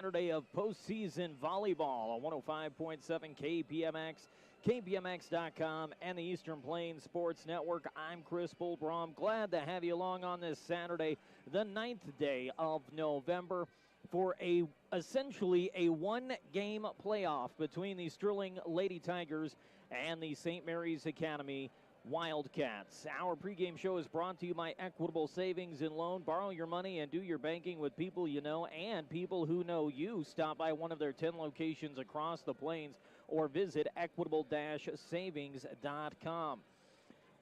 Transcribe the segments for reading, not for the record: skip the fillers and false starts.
Saturday of postseason volleyball on 105.7 KPMX, KPMX.com, and the Eastern Plains Sports Network. I'm Chris Bullbrom. Glad to have you along on this Saturday, the 9th day of November, for essentially a one-game playoff between the Sterling Lady Tigers and the St. Mary's Academy Wildcats. Our pregame show is brought to you by Equitable Savings and Loan. Borrow your money and do your banking with people you know and people who know you. Stop by one of their 10 locations across the plains or visit equitable-savings.com.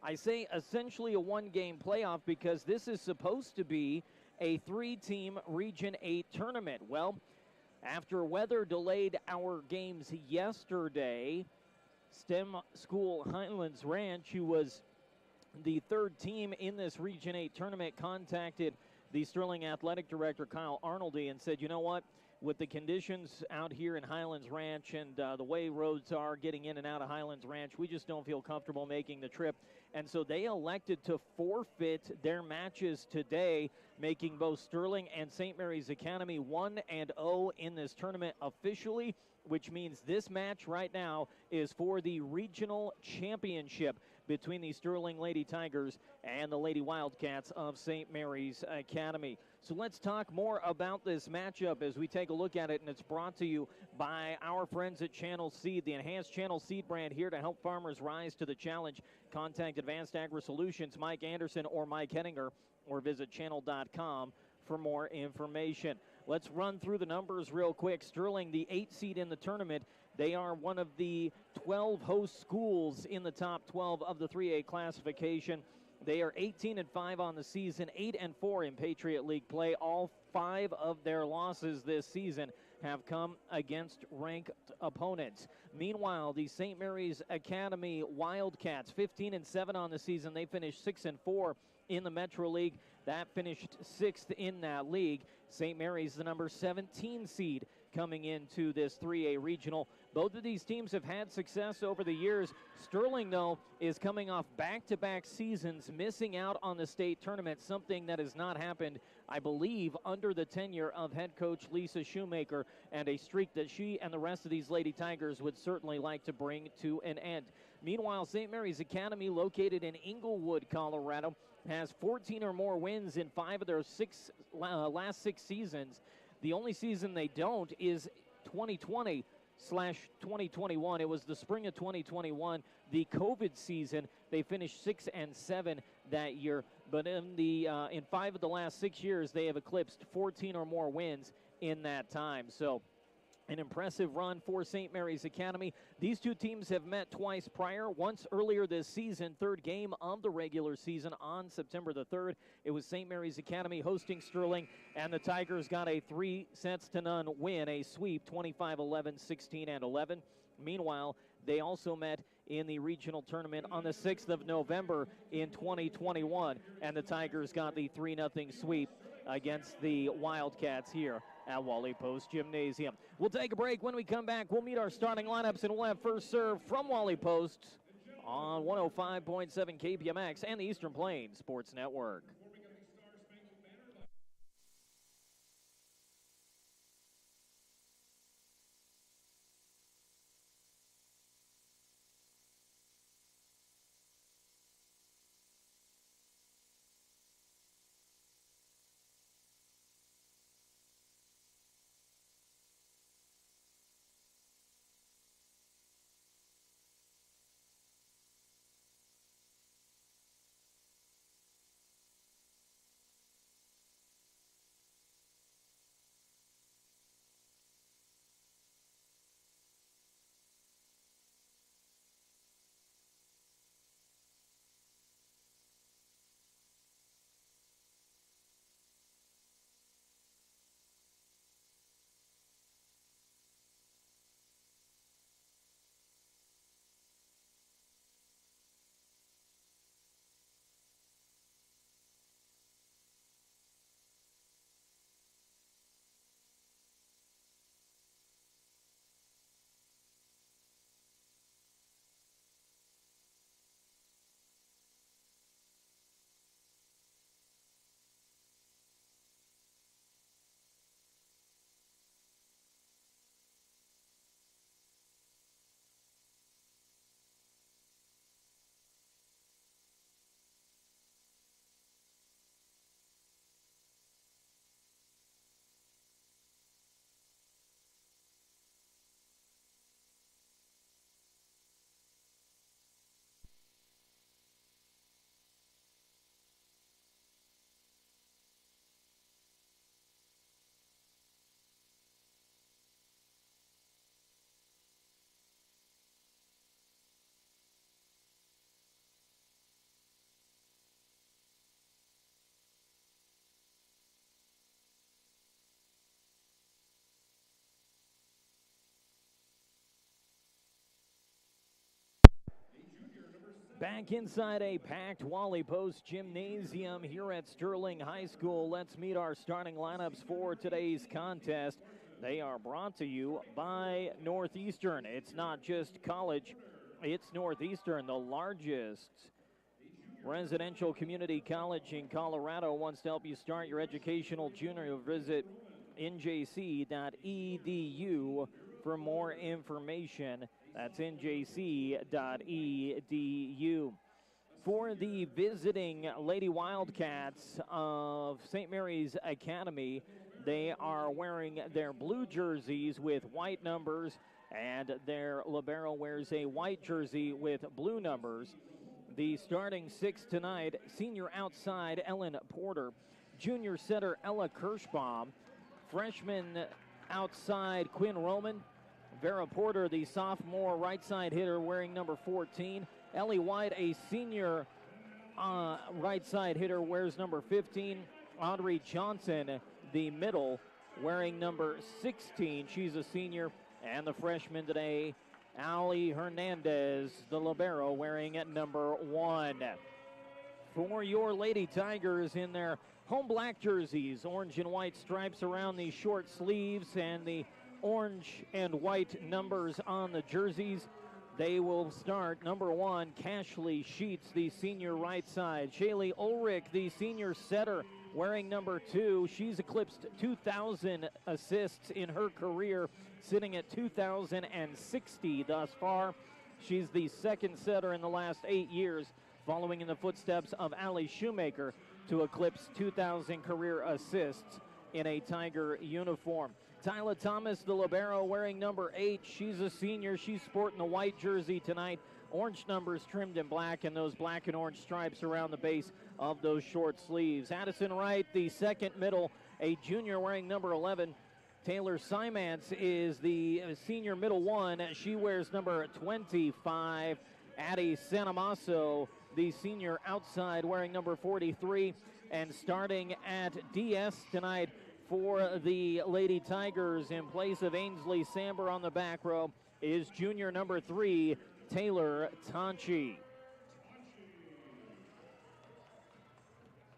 I say essentially a one-game playoff because this is supposed to be a three-team Region 8 tournament. Well, after weather delayed our games yesterday, STEM School Highlands Ranch, who was the third team in this Region 8 tournament, contacted the Sterling Athletic Director, Kyle Arnoldy, and said, you know what, with the conditions out here in Highlands Ranch and the way roads are getting in and out of Highlands Ranch, we just don't feel comfortable making the trip. And so they elected to forfeit their matches today, making both Sterling and St. Mary's Academy 1-0 in this tournament officially, which means this match right now is for the regional championship between the Sterling Lady Tigers and the Lady Wildcats of St. Mary's Academy. So let's talk more about this matchup as we take a look at it, and it's brought to you by our friends at Channel Seed, the enhanced Channel Seed brand, here to help farmers rise to the challenge. Contact Advanced Agri Solutions, Mike Anderson or Mike Henninger, or visit channel.com for more information. Let's run through the numbers real quick. Sterling, the 8 seed in the tournament, they are one of the 12 host schools in the top 12 of the 3A classification. They are 18-5 on the season, 8-4 in Patriot League play. All 5 of their losses this season have come against ranked opponents. Meanwhile, the St. Mary's Academy Wildcats, 15-7 on the season. They finished 6-4 in the Metro League. That finished 6th in that league. St. Mary's, the number 17 seed, coming into this 3A regional. Both of these teams have had success over the years. Sterling, though, is coming off back-to-back seasons, missing out on the state tournament, something that has not happened, I believe, under the tenure of head coach Lisa Shoemaker, and a streak that she and the rest of these Lady Tigers would certainly like to bring to an end. Meanwhile, St. Mary's Academy, located in Inglewood, Colorado, has 14 or more wins in 5 of their last 6 seasons. The only season they don't is 2020/2021. It was the spring of 2021, the COVID season. They finished 6-7 that year, but in 5 of the last 6 years, they have eclipsed 14 or more wins in that time. So an impressive run for St. Mary's Academy. These two teams have met twice prior, once earlier this season, third game of the regular season on September the 3rd. It was St. Mary's Academy hosting Sterling, and the Tigers got a 3-0 win, a sweep, 25-11, 16-11. Meanwhile, they also met in the regional tournament on the 6th of November in 2021, and the Tigers got the 3-0 sweep against the Wildcats here at Wally Post Gymnasium. We'll take a break. When we come back, we'll meet our starting lineups, and we'll have first serve from Wally Post on 105.7 KPMX and the Eastern Plains Sports Network. Back inside a packed Wally Post gymnasium here at Sterling High School. Let's meet our starting lineups for today's contest. They are brought to you by Northeastern. It's not just college, it's Northeastern, the largest residential community college in Colorado. Wants to help you start your educational junior. Visit njc.edu for more information. That's njc.edu. For the visiting Lady Wildcats of St. Mary's Academy, they are wearing their blue jerseys with white numbers, and their libero wears a white jersey with blue numbers. The starting six tonight: senior outside Ellen Porter, junior setter Ella Kirschbaum, freshman outside Quinn Roman, Vera Porter, the sophomore right side hitter wearing number 14. Ellie White, a senior right side hitter, wears number 15. Audrey Johnson, the middle, wearing number 16. She's a senior. And the freshman today, Ali Hernandez, the libero, wearing at number 1. For your Lady Tigers in their home black jerseys, orange and white stripes around the short sleeves and the orange and white numbers on the jerseys. They will start number 1, Cashley Sheets, the senior right side. Shaylee Ulrich, the senior setter, wearing number 2. She's eclipsed 2,000 assists in her career, sitting at 2,060 thus far. She's the second setter in the last 8 years, following in the footsteps of Allie Shoemaker to eclipse 2,000 career assists in a Tiger uniform. Tyla Thomas, the libero, wearing number 8. She's a senior. She's sporting a white jersey tonight. Orange numbers trimmed in black, and those black and orange stripes around the base of those short sleeves. Addison Wright, the second middle, a junior, wearing number 11. Taylor Simance is the senior middle 1. She wears number 25. Addie Sanamaso, the senior outside, wearing number 43. And starting at DS tonight for the Lady Tigers, in place of Ainsley Samber on the back row, is junior number 3, Taylor Tonchi.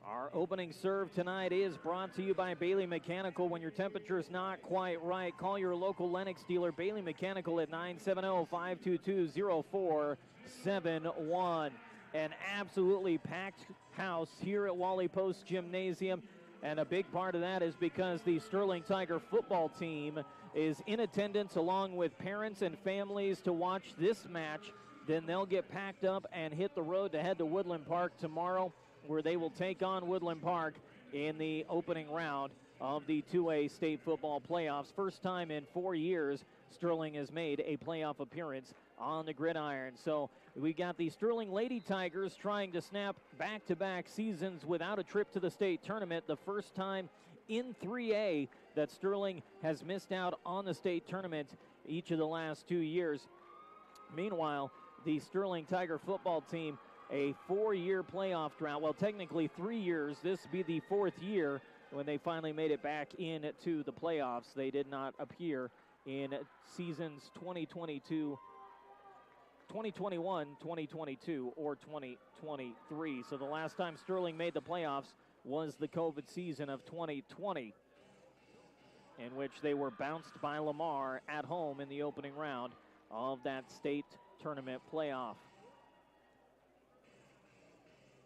Our opening serve tonight is brought to you by Bailey Mechanical. When your temperature's not quite right, call your local Lennox dealer, Bailey Mechanical, at 970-522-0471. An absolutely packed house here at Wally Post Gymnasium, and a big part of that is because the Sterling Tiger football team is in attendance, along with parents and families, to watch this match. Then they'll get packed up and hit the road to head to Woodland Park tomorrow, where they will take on Woodland Park in the opening round of the 2A state football playoffs. First time in 4 years Sterling has made a playoff appearance on the gridiron. So we got the Sterling Lady Tigers trying to snap back-to-back seasons without a trip to the state tournament. The first time in 3A that Sterling has missed out on the state tournament each of the last 2 years. Meanwhile, the Sterling Tiger football team, a 4-year playoff drought. Well, technically 3 years. This will be the 4th year when they finally made it back into the playoffs. They did not appear in seasons 2021, 2022, or 2023. So the last time Sterling made the playoffs was the COVID season of 2020, in which they were bounced by Lamar at home in the opening round of that state tournament playoff.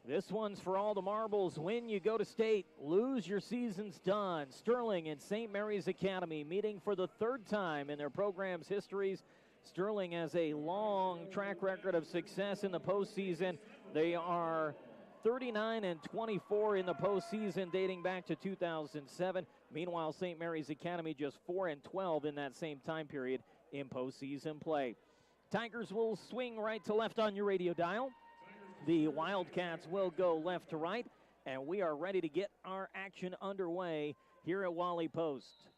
This one's for all the marbles. Win, you go to state. Lose, your season's done. Sterling and St. Mary's Academy meeting for the 3rd time in their program's histories. Sterling has a long track record of success in the postseason. They are 39-24 in the postseason, dating back to 2007. Meanwhile, St. Mary's Academy just 4-12 in that same time period in postseason play. Tigers will swing right to left on your radio dial. The Wildcats will go left to right, and we are ready to get our action underway here at Wally Post.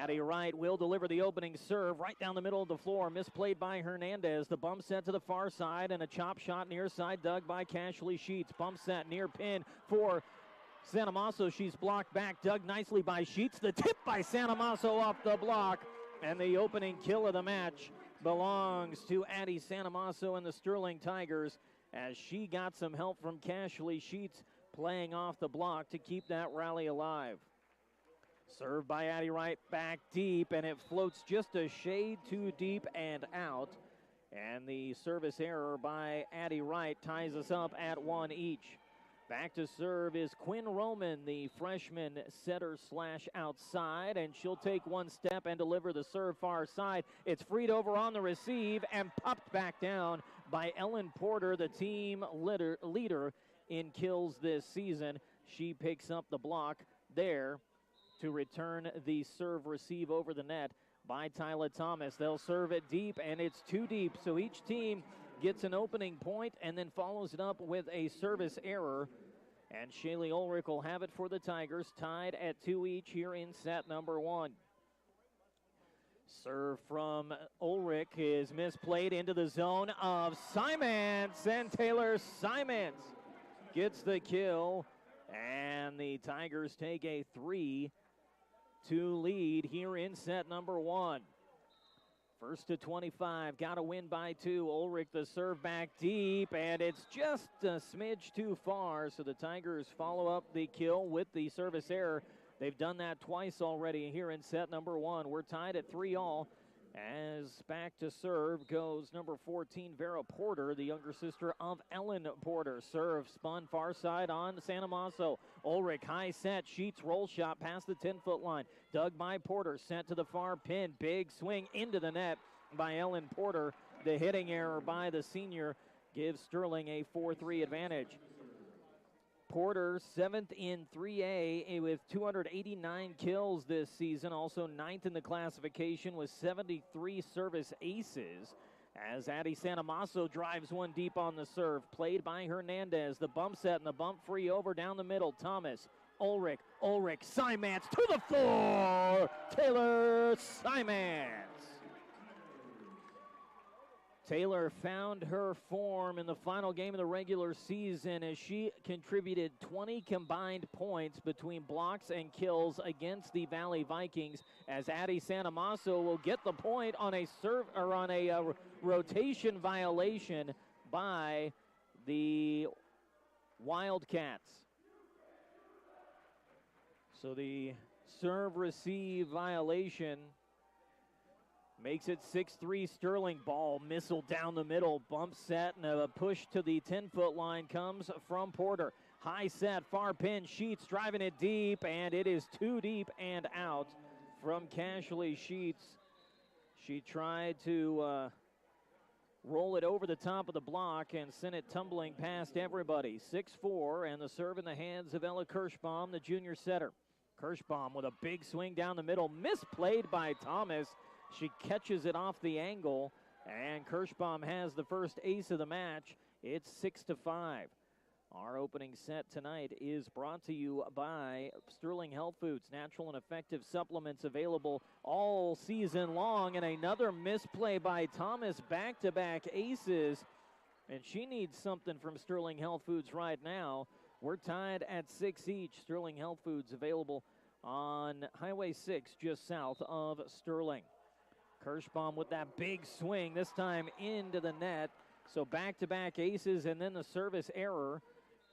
Addie Wright will deliver the opening serve right down the middle of the floor, misplayed by Hernandez. The bump set to the far side, and a chop shot near side dug by Cashley Sheets. Bump set near pin for Sanamaso. She's blocked back, dug nicely by Sheets. The tip by Sanamaso off the block, and the opening kill of the match belongs to Addie Sanamaso and the Sterling Tigers, as she got some help from Cashley Sheets playing off the block to keep that rally alive. Served by Addie Wright back deep, and it floats just a shade too deep and out. And the service error by Addie Wright ties us up at 1 each. Back to serve is Quinn Roman, the freshman setter slash outside, and she'll take one step and deliver the serve far side. It's freed over on the receive and popped back down by Ellen Porter, the team leader in kills this season. She picks up the block there to return the serve receive over the net by Tyler Thomas. They'll serve it deep, and it's too deep, so each team gets an opening point and then follows it up with a service error. And Shaylee Ulrich will have it for the Tigers, tied at 2 each here in set number 1. Serve from Ulrich is misplayed into the zone of Simons, and Taylor Simons gets the kill. And the Tigers take a 3-2 lead here in set number 1. First to 25, got to win by 2. Ulrich the serve back deep, and it's just a smidge too far, so the Tigers follow up the kill with the service error. They've done that twice already here in set number 1. We're tied at 3-all. As back to serve goes number 14, Vera Porter, the younger sister of Ellen Porter. Serve spun far side on Sanamaso. Ulrich high set, Sheets roll shot past the 10-foot line. Dug by Porter, sent to the far pin. Big swing into the net by Ellen Porter. The hitting error by the senior gives Sterling a 4-3 advantage. Porter, 7th in 3A with 289 kills this season. Also 9th in the classification with 73 service aces. As Addie Sanamaso drives one deep on the serve. Played by Hernandez. The bump set and the bump free over down the middle. Thomas, Ulrich, Simons to the floor. Taylor Simons. Taylor found her form in the final game of the regular season as she contributed 20 combined points between blocks and kills against the Valley Vikings, as Addie Sanamaso will get the point on a rotation violation by the Wildcats. So the serve receive violation makes it 6-3 Sterling. Ball missile down the middle. Bump set and a push to the 10-foot line comes from Porter. High set, far pin. Sheets driving it deep, and it is too deep and out from Cashley Sheets. She tried to roll it over the top of the block and sent it tumbling past everybody. 6-4, and the serve in the hands of Ella Kirschbaum, the junior setter. Kirschbaum with a big swing down the middle. Misplayed by Thomas. She catches it off the angle, and Kirschbaum has the first ace of the match. It's 6-5. Our opening set tonight is brought to you by Sterling Health Foods. Natural and effective supplements available all season long. And another misplay by Thomas, back-to-back aces. And she needs something from Sterling Health Foods right now. We're tied at 6 each. Sterling Health Foods available on Highway 6 just south of Sterling. Kirschbaum with that big swing, this time into the net. So back-to-back aces, and then the service error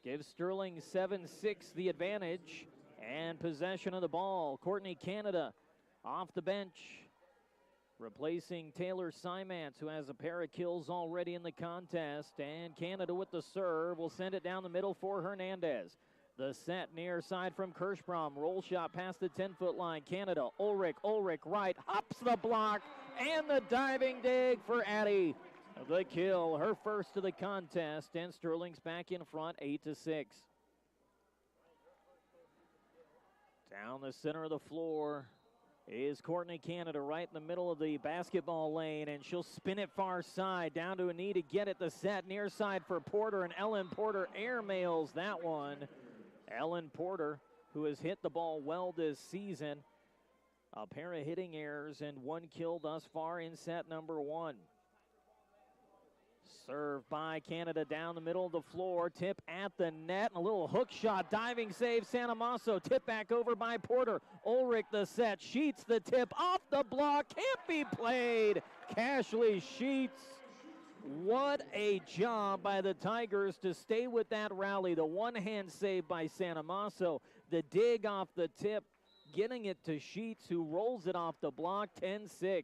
gives Sterling 7-6 the advantage and possession of the ball. Courtney Canada off the bench, replacing Taylor Simons, who has a pair of kills already in the contest. And Canada with the serve will send it down the middle for Hernandez. The set near side from Kirschbaum. Roll shot past the 10-foot line. Canada, Ulrich right, hops the block, and the diving dig for Addie. The kill, her first of the contest, and Sterling's back in front, 8-6. Down the center of the floor is Courtney Canada, right in the middle of the basketball lane, and she'll spin it far side, down to a knee to get it. The set near side for Porter, and Ellen Porter airmails that one. Ellen Porter, who has hit the ball well this season. A pair of hitting errors and one kill thus far in set number 1. Serve by Canada down the middle of the floor. Tip at the net. And a little hook shot. Diving save. Sanamaso. Tip back over by Porter. Ulrich the set. Sheets the tip. Off the block. Can't be played. Cashley Sheets. What a job by the Tigers to stay with that rally. The one-hand save by Sanamaso. The dig off the tip. Getting it to Sheets, who rolls it off the block. 10-6.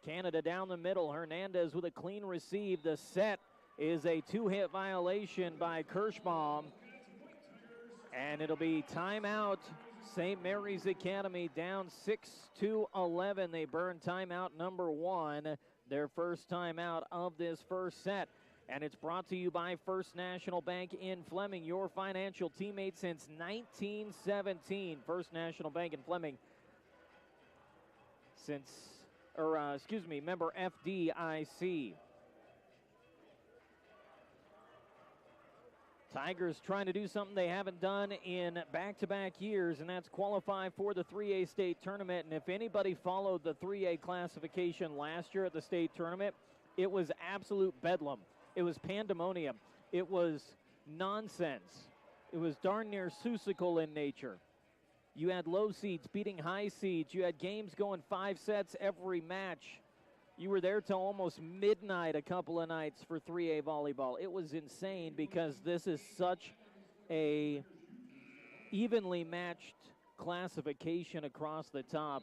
Canada down the middle. Hernandez with a clean receive. The set is a two-hit violation by Kirschbaum. And it'll be timeout. St. Mary's Academy down 6-11. They burn timeout number 1. Their first timeout of this first set. And it's brought to you by First National Bank in Fleming, your financial teammate since 1917. First National Bank in Fleming member FDIC. Tigers trying to do something they haven't done in back-to-back years, and that's qualify for the 3A state tournament. And if anybody followed the 3A classification last year at the state tournament, it was absolute bedlam. It was pandemonium. It was nonsense. It was darn near Seussical in nature. You had low seeds beating high seeds. You had games going 5 sets every match. You were there till almost midnight a couple of nights for 3A volleyball. It was insane because this is such a evenly matched classification across the top.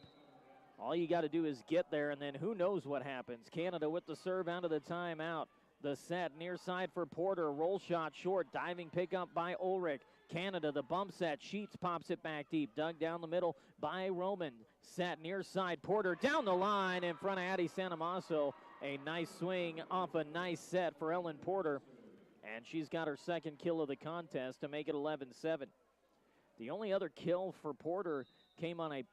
All you got to do is get there, and then who knows what happens. Canada with the serve out of the timeout. The set near side for Porter. Roll shot short. Diving pickup by Ulrich. Canada, the bump set. Sheets pops it back deep. Dug down the middle by Roman. Set near side. Porter down the line in front of Addie Sanamaso. A nice swing off a nice set for Ellen Porter. And she's got her second kill of the contest to make it 11-7. The only other kill for Porter came on a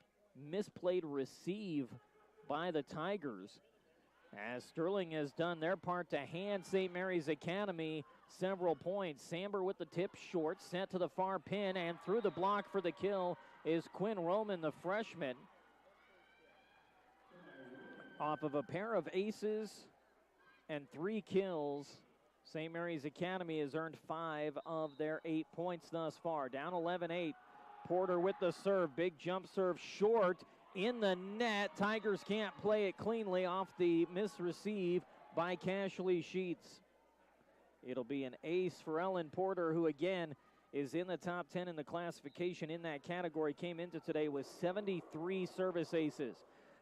misplayed receive by the Tigers, as Sterling has done their part to hand St. Mary's Academy several points. Samber with the tip short, sent to the far pin, and through the block for the kill is Quinn Roman, the freshman. Off of a pair of aces and 3 kills, St. Mary's Academy has earned 5 of their 8 points thus far. Down 11-8. Porter with the serve. Big jump serve short in the net. Tigers can't play it cleanly off the misreceive by Cashley Sheets. It'll be an ace for Ellen Porter, who again is in the top 10 in the classification in that category. Came into today with 73 service aces.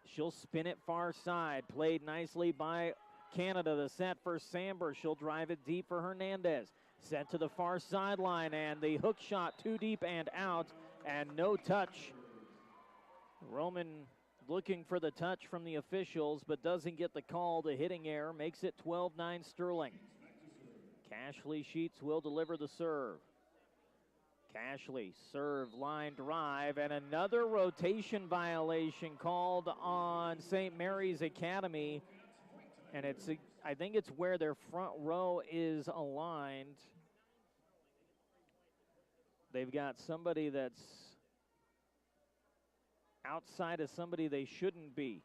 She'll spin it far side. Played nicely by Canada. The set for Samber. She'll drive it deep for Hernandez. Sent to the far sideline, and the hook shot too deep and out, and no touch. Roman looking for the touch from the officials, but doesn't get the call. The hitting error makes it 12-9 Sterling. Cashley Sheets will deliver the serve. Cashley, serve, line drive, and another rotation violation called on St. Mary's Academy. And I think it's where their front row is aligned. They've got somebody that's outside of somebody they shouldn't be.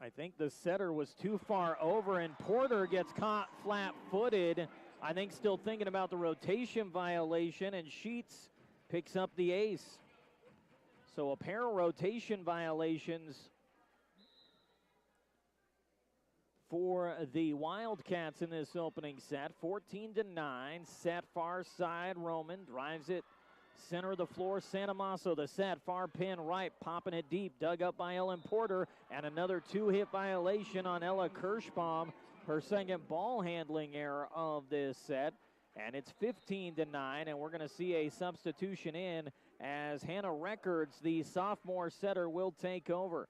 I think the setter was too far over, and Porter gets caught flat-footed. I think still thinking about the rotation violation, and Sheets picks up the ace. So a pair of rotation violations for the Wildcats in this opening set. 14-9, set far side. Roman drives it center of the floor. Sanamaso, the set, far pin right, popping it deep, dug up by Ellen Porter, and another 2-hit violation on Ella Kirschbaum, her second ball handling error of this set. And it's 15-9, and we're going to see a substitution in as Hannah Records, the sophomore setter, will take over.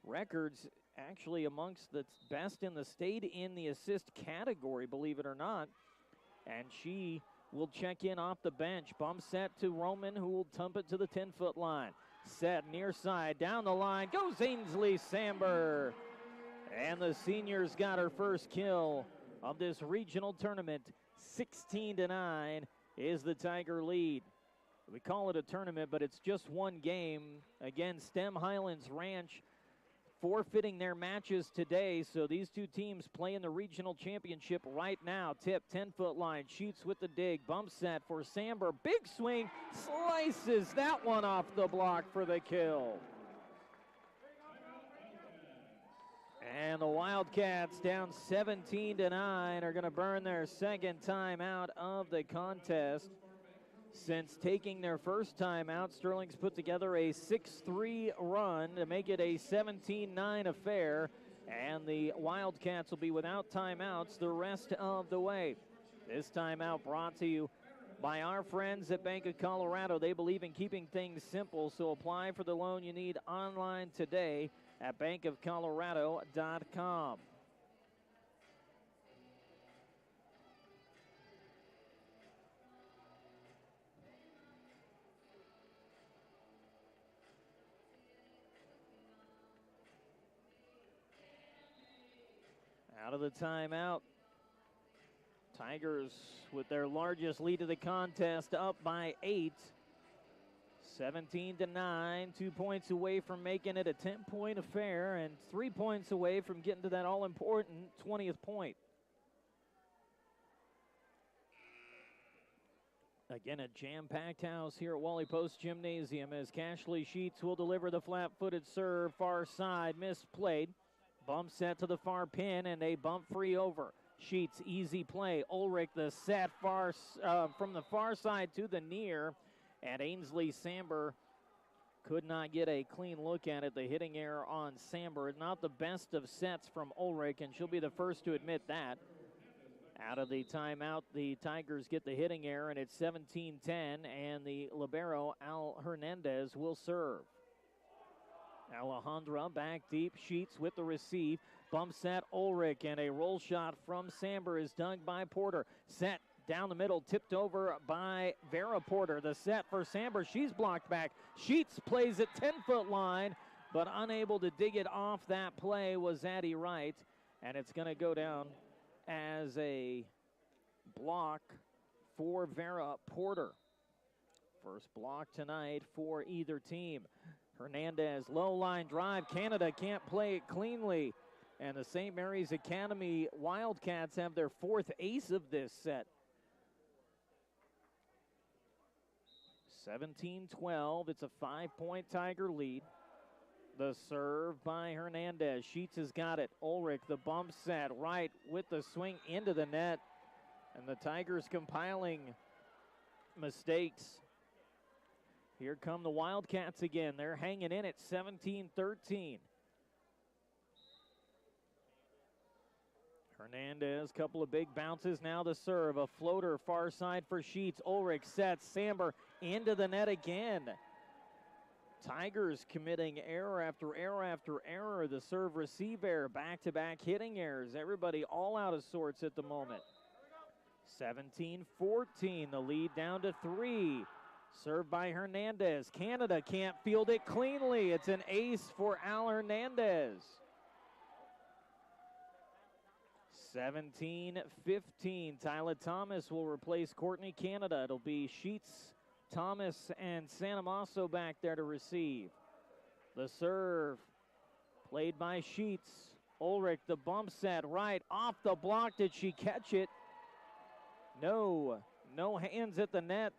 Records actually amongst the best in the state in the assist category, believe it or not. And she will check in off the bench. Bump set to Roman, who will dump it to the 10-foot line. Set near side, down the line, goes Ainsley Samber. And the senior's got her first kill of this regional tournament. 16-9 is the Tiger lead. We call it a tournament, but it's just one game against Stem Highlands Ranch. forfeiting their matches today. So these two teams play in the regional championship right now. Tip, 10-foot line, Sheets with the dig, bump set for Samber. Big swing, slices that one off the block for the kill. And the Wildcats down 17-9 are going to burn their second time out of the contest. Since taking their first time out, Sterling's put together a 6-3 run to make it a 17-9 affair, and the Wildcats will be without timeouts the rest of the way. This timeout brought to you by our friends at Bank of Colorado. They believe in keeping things simple, so apply for the loan you need online today at bankofcolorado.com. Out of the timeout, Tigers with their largest lead of the contest, up by 8. 17-9, 2 points away from making it a 10-point affair and 3 points away from getting to that all-important 20th point. Again, a jam-packed house here at Wally Post Gymnasium as Cashley Sheets will deliver the flat-footed serve, far side, misplayed. Bump set to the far pin, and a bump free over. Sheets, easy play. Ulrich, the set far from the far side to the near, and Ainsley Samber could not get a clean look at it. The hitting error on Samber, not the best of sets from Ulrich, and she'll be the first to admit that. Out of the timeout, the Tigers get the hitting error, and it's 17-10, and the libero, Al Hernandez, will serve. Alejandra back deep, Sheets with the receive. Bump set, Ulrich, and a roll shot from Samber is dug by Porter. Set down the middle, tipped over by Vera Porter. The set for Samber, she's blocked back. Sheets plays at 10-foot line, but unable to dig it off that play was Addie Wright, and it's going to go down as a block for Vera Porter. First block tonight for either team. Hernandez, low line drive. Canada can't play it cleanly. And the St. Mary's Academy Wildcats have their fourth ace of this set. 17-12. It's a 5-point Tiger lead. The serve by Hernandez. Sheets has got it. Ulrich, the bump set, right with the swing into the net. And the Tigers compiling mistakes. Here come the Wildcats again. They're hanging in at 17-13. Hernandez, couple of big bounces. Now the serve. A floater far side for Sheets. Ulrich sets. Samber into the net again. Tigers committing error after error after error. The serve receive error. Back-to-back hitting errors. Everybody all out of sorts at the moment. 17-14. The lead down to 3. Served by Hernandez. Canada can't field it cleanly. It's an ace for Al Hernandez. 17-15. Tyler Thomas will replace Courtney Canada. It'll be Sheets, Thomas, and Sanamaso back there to receive. The serve played by Sheets. Ulrich, the bump set right off the block. Did she catch it? No. No hands at the net.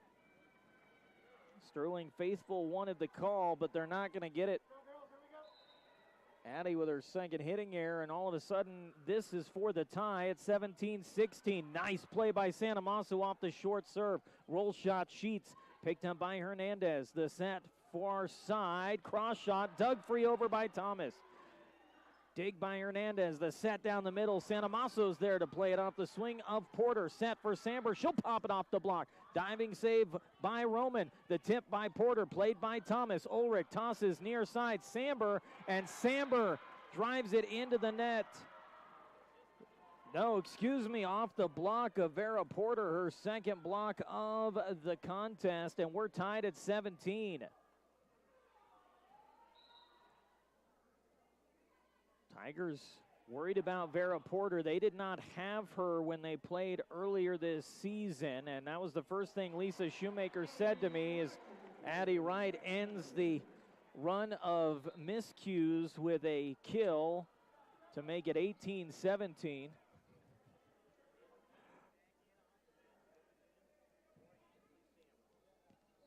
Sterling faithful wanted the call, but they're not going to get it. Addie with her second hitting error, and all of a sudden, this is for the tie at 17-16. Nice play by Sanamaso off the short serve. Roll shot, Sheets, picked up by Hernandez. The set far side, cross shot, dug free over by Thomas. Dig by Hernandez, the set down the middle. Sanamaso's there to play it off the swing of Porter. Set for Samber, she'll pop it off the block. Diving save by Roman. The tip by Porter, played by Thomas. Ulrich tosses near side, Samber, and Samber drives it into the net. No, excuse me, off the block of Vera Porter, her second block of the contest, and we're tied at 17. Tigers worried about Vera Porter. They did not have her when they played earlier this season, and that was the first thing Lisa Shoemaker said to me is Addie Wright ends the run of miscues with a kill to make it 18-17.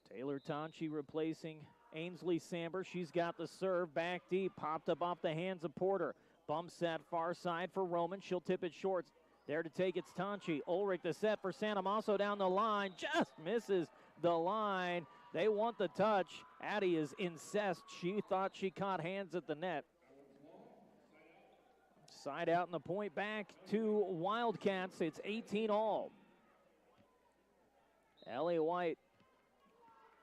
Taylor Tonchi replacing Ainsley Samber. She's got the serve back deep, popped up off the hands of Porter. Bumps that far side for Roman. She'll tip it short. There to take it's Tonchi. Ulrich the set for Santa Maso down the line. Just misses the line. They want the touch. Addie is incensed. She thought she caught hands at the net. Side out and the point back to Wildcats. It's 18 all. Ellie White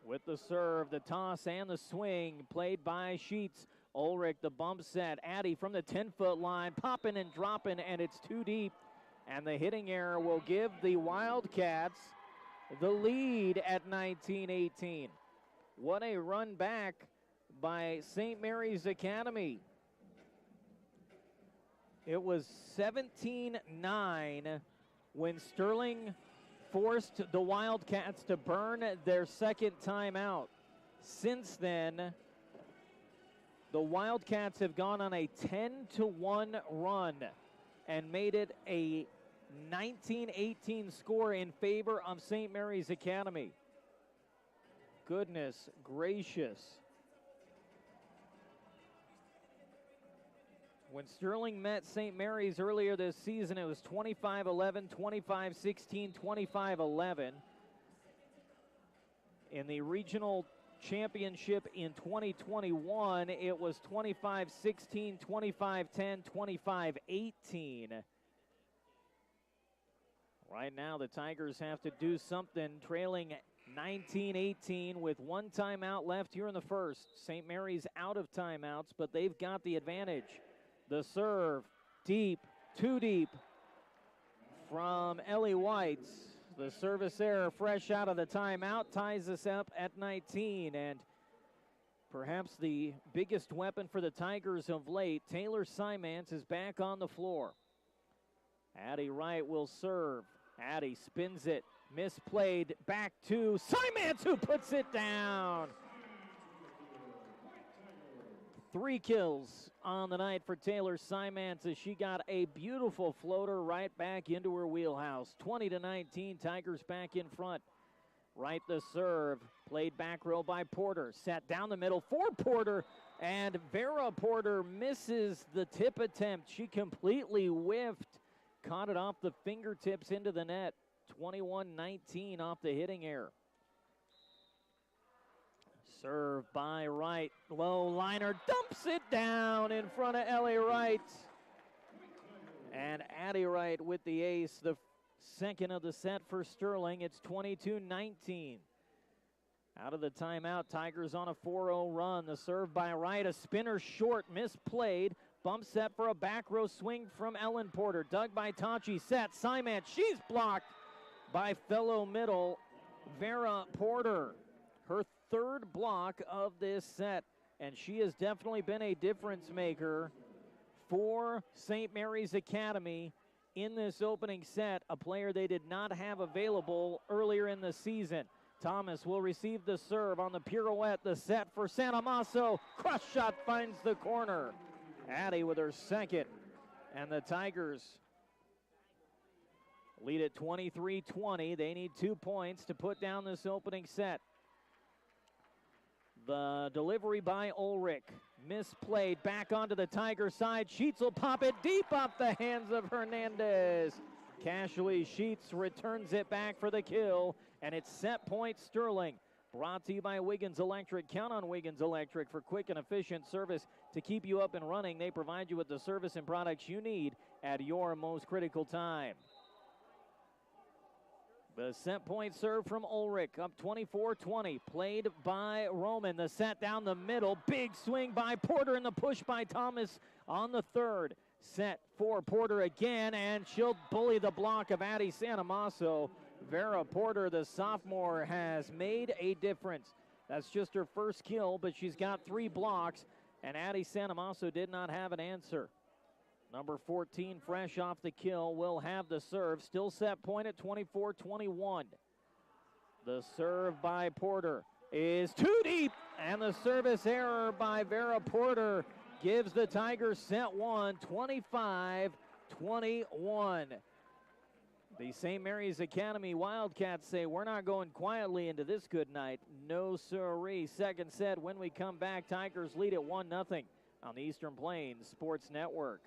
with the serve, the toss, and the swing. Played by Sheets. Ulrich, the bump set. Addie from the 10-foot line. Popping and dropping, and it's too deep. And the hitting error will give the Wildcats the lead at 19-18. What a run back by St. Mary's Academy. It was 17-9 when Sterling forced the Wildcats to burn their second timeout. Since then, the Wildcats have gone on a 10-1 run and made it a 19-18 score in favor of St. Mary's Academy. Goodness gracious. When Sterling met St. Mary's earlier this season, it was 25-11, 25-16, 25-11. In the regional championship in 2021, it was 25-16, 25-10, 25-18. Right now, the Tigers have to do something, trailing 19-18 with one timeout left here in the first. St. Mary's out of timeouts, but they've got the advantage. The serve, deep, too deep from Ellie White. The service error fresh out of the timeout ties us up at 19. And perhaps the biggest weapon for the Tigers of late, Taylor Simons, is back on the floor. Addie Wright will serve. Addie spins it, misplayed, back to Simons, who puts it down. 3 kills on the night for Taylor Simons as she got a beautiful floater right back into her wheelhouse. 20-19, Tigers back in front. Right the serve, played back row by Porter. Set down the middle for Porter, and Vera Porter misses the tip attempt. She completely whiffed, caught it off the fingertips into the net. 21-19 off the hitting error. Serve by Wright, low liner, dumps it down in front of Ellie Wright. And Addie Wright with the ace, the second of the set for Sterling. It's 22-19. Out of the timeout, Tigers on a 4-0 run. The serve by Wright, a spinner short, misplayed. Bump set for a back row swing from Ellen Porter. Dug by Tonchi, set, Simons, she's blocked by fellow middle Vera Porter. Her third block of this set, and she has definitely been a difference maker for St. Mary's Academy in this opening set, a player they did not have available earlier in the season. Thomas will receive the serve on the pirouette, the set for Santa Maso. Cross shot finds the corner. Addie with her second, and the Tigers lead at 23-20. They need 2 points to put down this opening set. The delivery by Ulrich, misplayed, back onto the Tiger side. Sheets will pop it deep off the hands of Hernandez. Casually, Sheets returns it back for the kill, and it's set point Sterling. Brought to you by Wiggins Electric. Count on Wiggins Electric for quick and efficient service to keep you up and running. They provide you with the service and products you need at your most critical time. The set point serve from Ulrich, up 24-20, played by Roman. The set down the middle, big swing by Porter, and the push by Thomas on the third. Set for Porter again, and she'll bully the block of Addie Santa Maso. Vera Porter, the sophomore, has made a difference. That's just her first kill, but she's got 3 blocks, and Addie Santa Maso did not have an answer. Number 14, fresh off the kill, will have the serve. Still set point at 24-21. The serve by Porter. is too deep, and the service error by Vera Porter gives the Tigers set one, 25-21. The St. Mary's Academy Wildcats say, we're not going quietly into this good night. No siree. Second set when we come back. Tigers lead at 1-0 on the Eastern Plains Sports Network.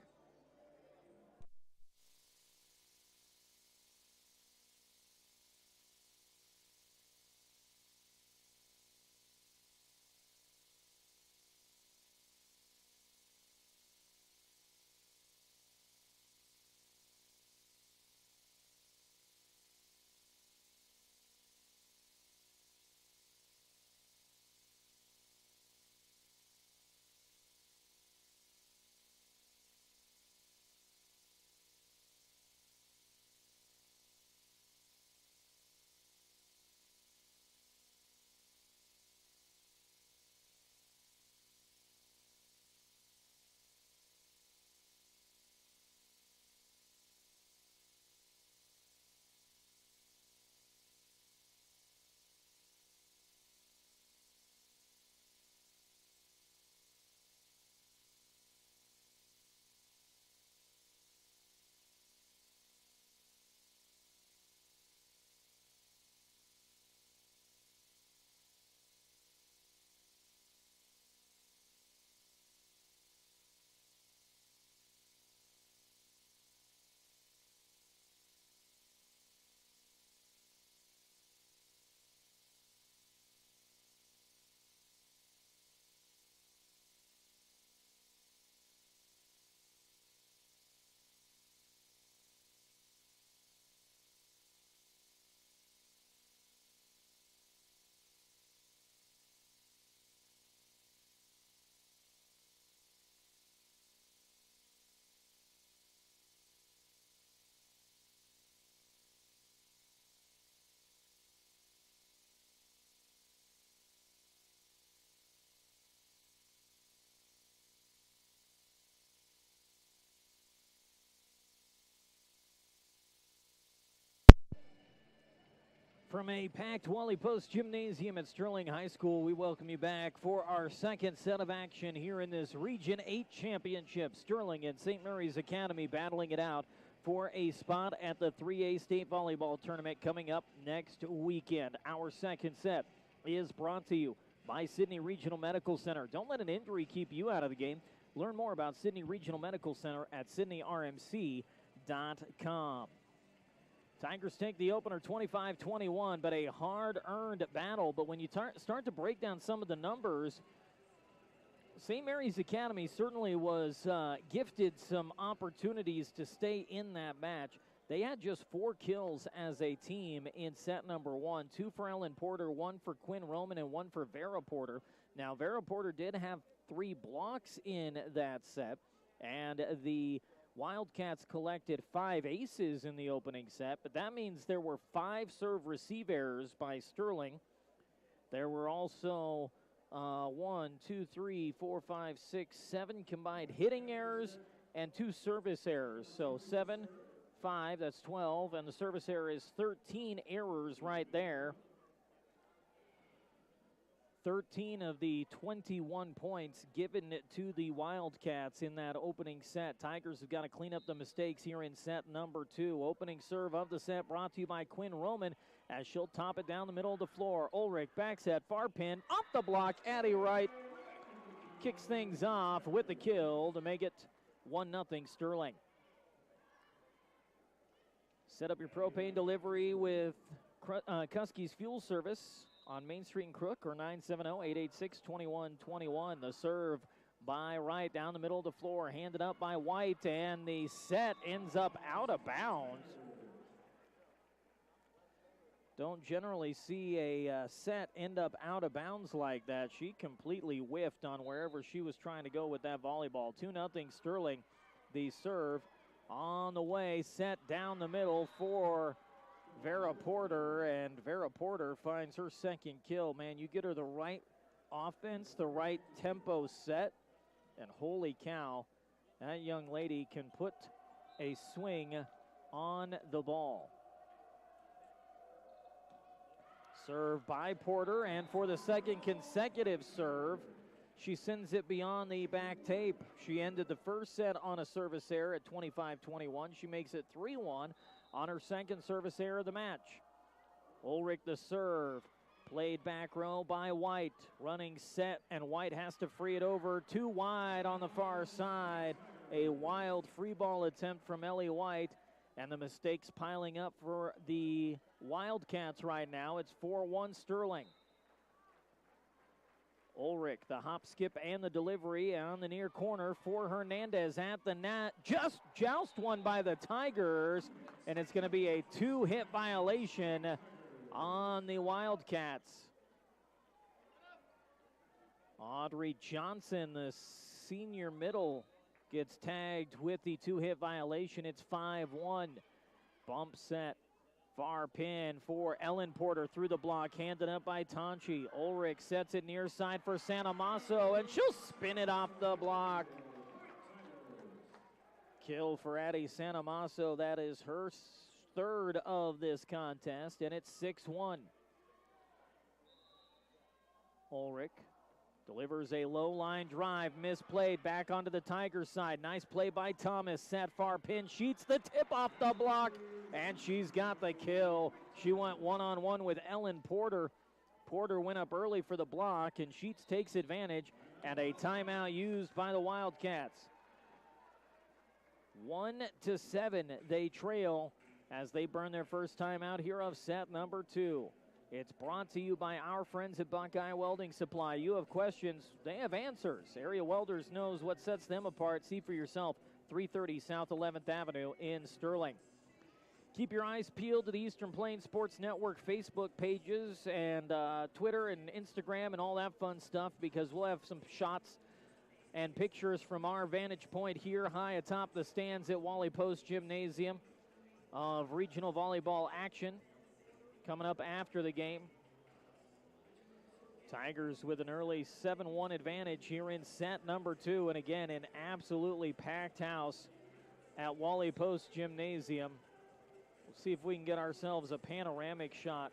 From a packed Wally Post Gymnasium at Sterling High School, we welcome you back for our second set of action here in this Region 8 Championship. Sterling and St. Mary's Academy battling it out for a spot at the 3A State Volleyball Tournament coming up next weekend. Our second set is brought to you by Sydney Regional Medical Center. Don't let an injury keep you out of the game. Learn more about Sydney Regional Medical Center at sydneyrmc.com. Tigers take the opener 25-21, but a hard-earned battle. But when you start to break down some of the numbers, St. Mary's Academy certainly was gifted some opportunities to stay in that match. They had just 4 kills as a team in set number 1, 2 for Ellen Porter, 1 for Quinn Roman, and 1 for Vera Porter. Now, Vera Porter did have 3 blocks in that set, and the Wildcats collected 5 aces in the opening set, but that means there were 5 serve-receive errors by Sterling. There were also 1, 2, 3, 4, 5, 6, 7 combined hitting errors and 2 service errors. So 7, 5, that's 12, and the service error is 13 errors right there. 13 of the 21 points given to the Wildcats in that opening set. Tigers have got to clean up the mistakes here in set number 2. Opening serve of the set brought to you by Quinn Roman as she'll top it down the middle of the floor. Ulrich back set, far pin, off the block. Addie Wright kicks things off with the kill to make it 1-0 Sterling. Set up your propane delivery with Kuski's Fuel Service on Main Street and Crook, or 970-886-2121. The serve by Wright down the middle of the floor, handed up by White, and the set ends up out of bounds. Don't generally see a set end up out of bounds like that. She completely whiffed on wherever she was trying to go with that volleyball. 2-0 Sterling. The serve on the way, set down the middle for Vera Porter, and Vera Porter finds her second kill. Man, you get her the right offense, the right tempo set, and holy cow, that young lady can put a swing on the ball. Serve by Porter, and for the second consecutive serve, she sends it beyond the back tape. She ended the first set on a service error at 25-21. She makes it 3-1 on her second service error of the match. Ulrich the serve, played back row by White. Running set, and White has to free it over too wide on the far side. A wild free ball attempt from Ellie White, and the mistakes piling up for the Wildcats right now. It's 4-1 Sterling. Ulrich, the hop, skip, and the delivery on the near corner for Hernandez at the net. Just joust one by the Tigers, and it's going to be a 2-hit violation on the Wildcats. Audrey Johnson, the senior middle, gets tagged with the 2-hit violation. It's 5-1. Bump set. Far pin for Ellen Porter through the block, handed up by Tonchi. Ulrich sets it near side for Sanamaso, and she'll spin it off the block. Kill for Addie Sanamaso. That is her third of this contest, and it's 6-1. Ulrich delivers a low line drive, misplayed, back onto the Tigers side. Nice play by Thomas, set far pin, Sheets the tip off the block, and she's got the kill. She went one-on-one with Ellen Porter. Porter went up early for the block, and Sheets takes advantage, and a timeout used by the Wildcats. 1-7, they trail as they burn their first timeout here of set number 2. It's brought to you by our friends at Buckeye Welding Supply. You have questions, they have answers. Area Welders knows what sets them apart. See for yourself, 330 South 11th Avenue in Sterling. Keep your eyes peeled to the Eastern Plains Sports Network Facebook pages and Twitter and Instagram and all that fun stuff, because we'll have some shots and pictures from our vantage point here high atop the stands at Wally Post Gymnasium of regional volleyball action coming up after the game. Tigers with an early 7-1 advantage here in set number 2. And again, an absolutely packed house at Wally Post Gymnasium. We'll see if we can get ourselves a panoramic shot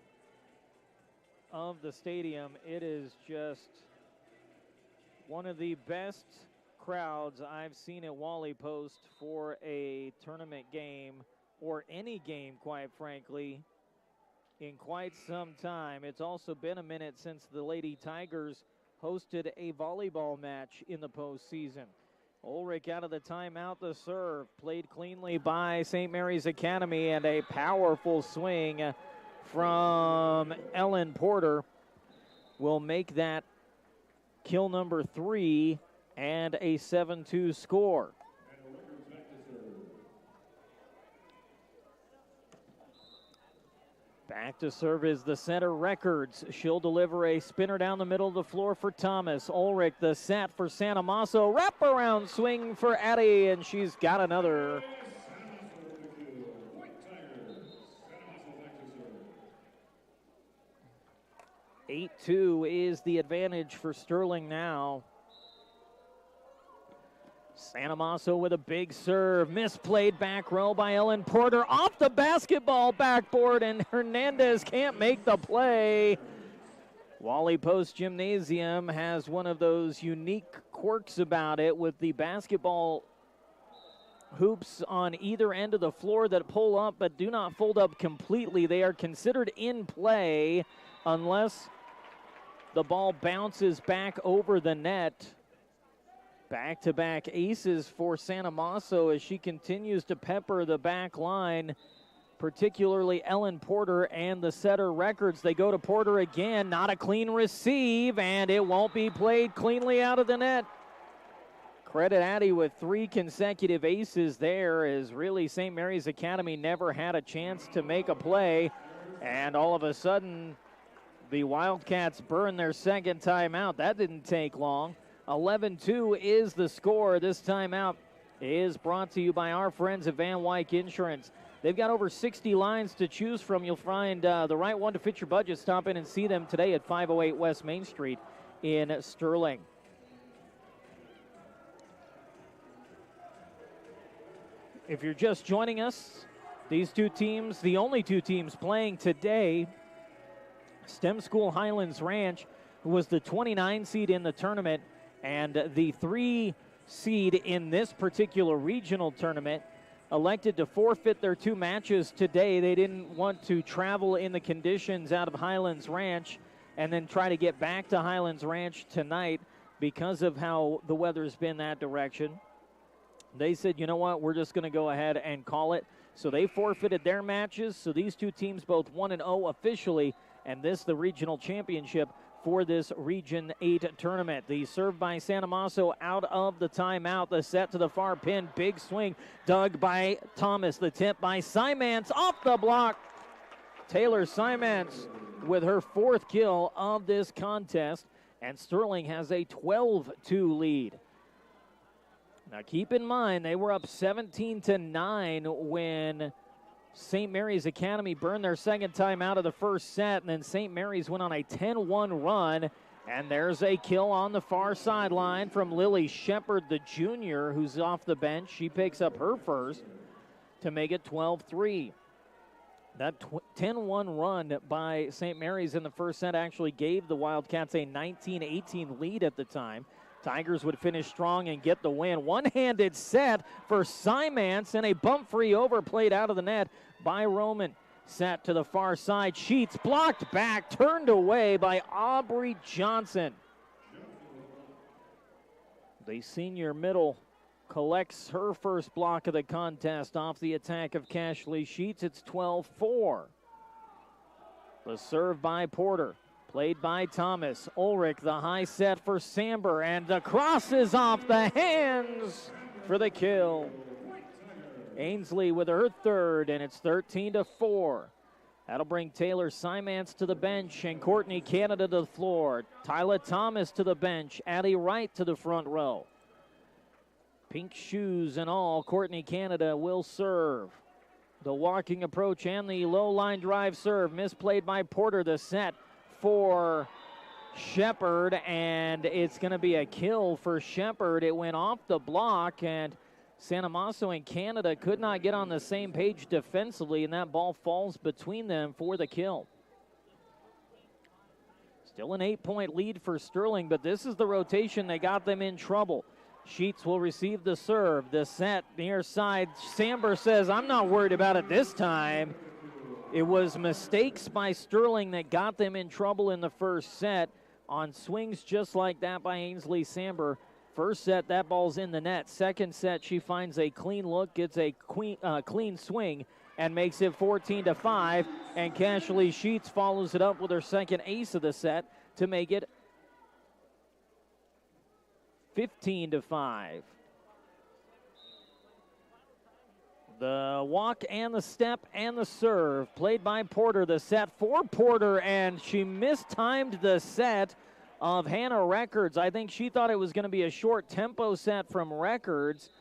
of the stadium. It is just one of the best crowds I've seen at Wally Post for a tournament game, or any game, quite frankly, in quite some time. It's also been a minute since the Lady Tigers hosted a volleyball match in the postseason. Ulrich out of the timeout, the serve, played cleanly by St. Mary's Academy, and a powerful swing from Ellen Porter will make that kill number 3 and a 7-2 score. Back to serve is the center Records. She'll deliver a spinner down the middle of the floor for Thomas. Ulrich the set for Sanamaso. Wraparound swing for Addie, and she's got another. Eight 2 is the advantage for Sterling now. Sanamaso with a big serve, misplayed back row by Ellen Porter, off the basketball backboard, and Hernandez can't make the play. Wally Post Gymnasium has one of those unique quirks about it, with the basketball hoops on either end of the floor that pull up but do not fold up completely. They are considered in play unless the ball bounces back over the net. Back-to-back aces for Sanamaso as she continues to pepper the back line, particularly Ellen Porter and the setter Records. They go to Porter again, not a clean receive, and it won't be played cleanly out of the net. Credit Addie with 3 consecutive aces there, as really St. Mary's Academy never had a chance to make a play, and all of a sudden the Wildcats burn their second timeout. That didn't take long. 11-2 is the score. This timeout is brought to you by our friends at Van Wyck Insurance. They've got over 60 lines to choose from. You'll find the right one to fit your budget. Stop in and see them today at 508 West Main Street in Sterling. If you're just joining us, these two teams, the only two teams playing today, STEM School Highlands Ranch, who was the 29 seed in the tournament and the 3 seed in this particular regional tournament, elected to forfeit their 2 matches today. They didn't want to travel in the conditions out of Highlands Ranch and then try to get back to Highlands Ranch tonight because of how the weather's been that direction. They said, you know what, we're just going to go ahead and call it. So they forfeited their matches. So these 2 teams both 1-0 officially, and this the regional championship for this Region 8 tournament. The serve by Santa Maso out of the timeout. The set to the far pin. Big swing dug by Thomas. The tip by Simance off the block. Taylor Simance with her 4th kill of this contest. And Sterling has a 12-2 lead. Now keep in mind, they were up 17-9 when St. Mary's Academy burned their 2nd time out of the first set, and then St. Mary's went on a 10-1 run, and there's a kill on the far sideline from Lily Shepard, the junior, who's off the bench. She picks up her first to make it 12-3. That 10-1 run by St. Mary's in the first set actually gave the Wildcats a 19-18 lead at the time. Tigers would finish strong and get the win. One-handed set for Simance, and a bump-free over played out of the net by Roman. Set to the far side. Sheets blocked back, turned away by Aubrey Johnson. The senior middle collects her first block of the contest off the attack of Cashley Sheets. It's 12-4. The serve by Porter. Played by Thomas. Ulrich, the high set for Samber, and the cross is off the hands for the kill. Ainsley with her 3rd, and it's 13-4. That'll bring Taylor Simance to the bench and Courtney Canada to the floor. Tyla Thomas to the bench. Addie Wright to the front row. Pink shoes and all, Courtney Canada will serve. The walking approach and the low line drive serve. Misplayed by Porter. The set for Shepard, and it's going to be a kill for Shepard. It went off the block, and Santa Maso and Canada could not get on the same page defensively, and that ball falls between them for the kill. Still an 8-point lead for Sterling, but this is the rotation that got them in trouble. Sheets will receive the serve. The set near side. Samber says, I'm not worried about it this time. It was mistakes by Sterling that got them in trouble in the first set on swings just like that by Ainsley Samber. First set, that ball's in the net. Second set, she finds a clean look, gets a clean swing, and makes it 14-5. And Cashley Sheets follows it up with her 2nd ace of the set to make it 15-5. The walk and the step and the serve played by Porter. The set for Porter, and she mistimed the set of Hannah Records. I think she thought it was going to be a short tempo set from Records,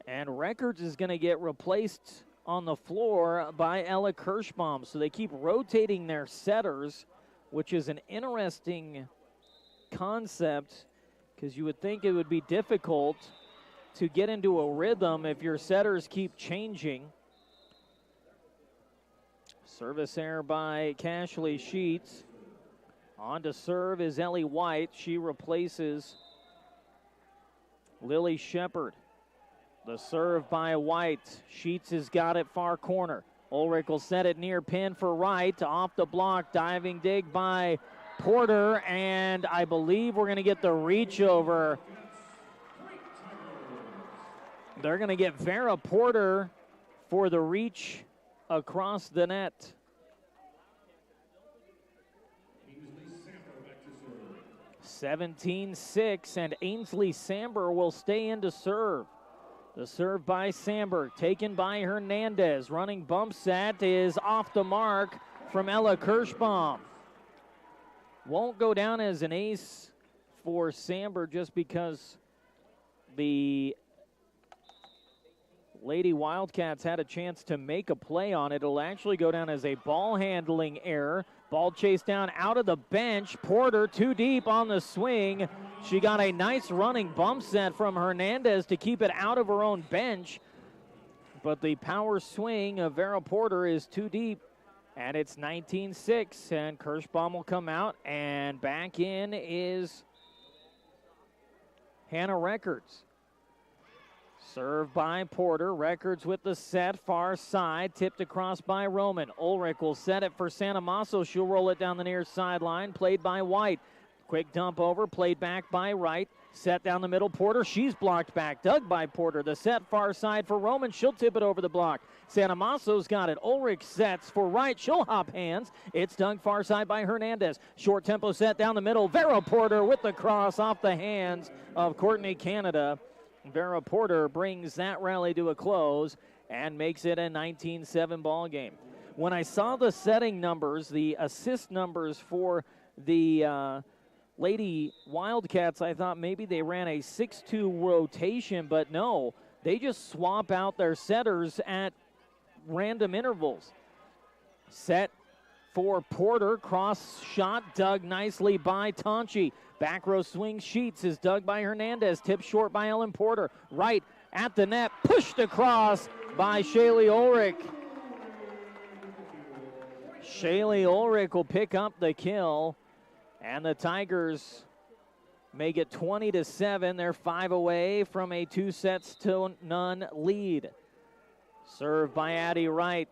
and Records is going to get replaced on the floor by Ella Kirschbaum. So they keep rotating their setters, which is an interesting concept because you would think it would be difficult to get into a rhythm if your setters keep changing. Service error by Cashley Sheets. On to serve is Ellie White. She replaces Lily Shepard. The serve by White. Sheets has got it far corner. Ulrich will set it near pin for Wright. Off the block, diving dig by Porter, and I believe we're going to get the reach over. They're going to get Vera Porter for the reach across the net. Ainsley 17-6, and Ainsley Samber will stay in to serve. The serve by Samber, taken by Hernandez. Running bump set is off the mark from Ella Kirschbaum. Won't go down as an ace for Samber just because the Lady Wildcats had a chance to make a play on it. It'll actually go down as a ball handling error. Ball chased down out of the bench. Porter too deep on the swing. She got a nice running bump set from Hernandez to keep it out of her own bench. But the power swing of Vera Porter is too deep And it's 19-6, and Kirschbaum will come out, and back in is Hannah Records. Served by Porter. Records with the set, far side, tipped across by Roman. Ulrich will set it for Santa Maso. She'll roll it down the near sideline, played by White. Quick dump over, played back by Wright. Set down the middle, Porter. She's blocked back. Dug by Porter. The set far side for Roman. She'll tip it over the block. Santa Maso's got it. Ulrich sets for Wright. She'll hop hands. It's dug far side by Hernandez. Short tempo set down the middle. Vera Porter with the cross off the hands of Courtney Canada. Vera Porter brings that rally to a close and makes it a 19-7 ball game. When I saw the setting numbers, the assist numbers for the Lady Wildcats, I thought maybe they ran a 6-2 rotation, but no, they just swap out their setters at random intervals. Set for Porter, cross shot dug nicely by Tonchi. Back row swing Sheets is dug by Hernandez, tipped short by Ellen Porter. Right at the net, pushed across by Shaylee Ulrich. Shaylee Ulrich will pick up the kill, and the Tigers make it 20-7. They're 5 away from a 2-0 lead. Served by Addie Wright.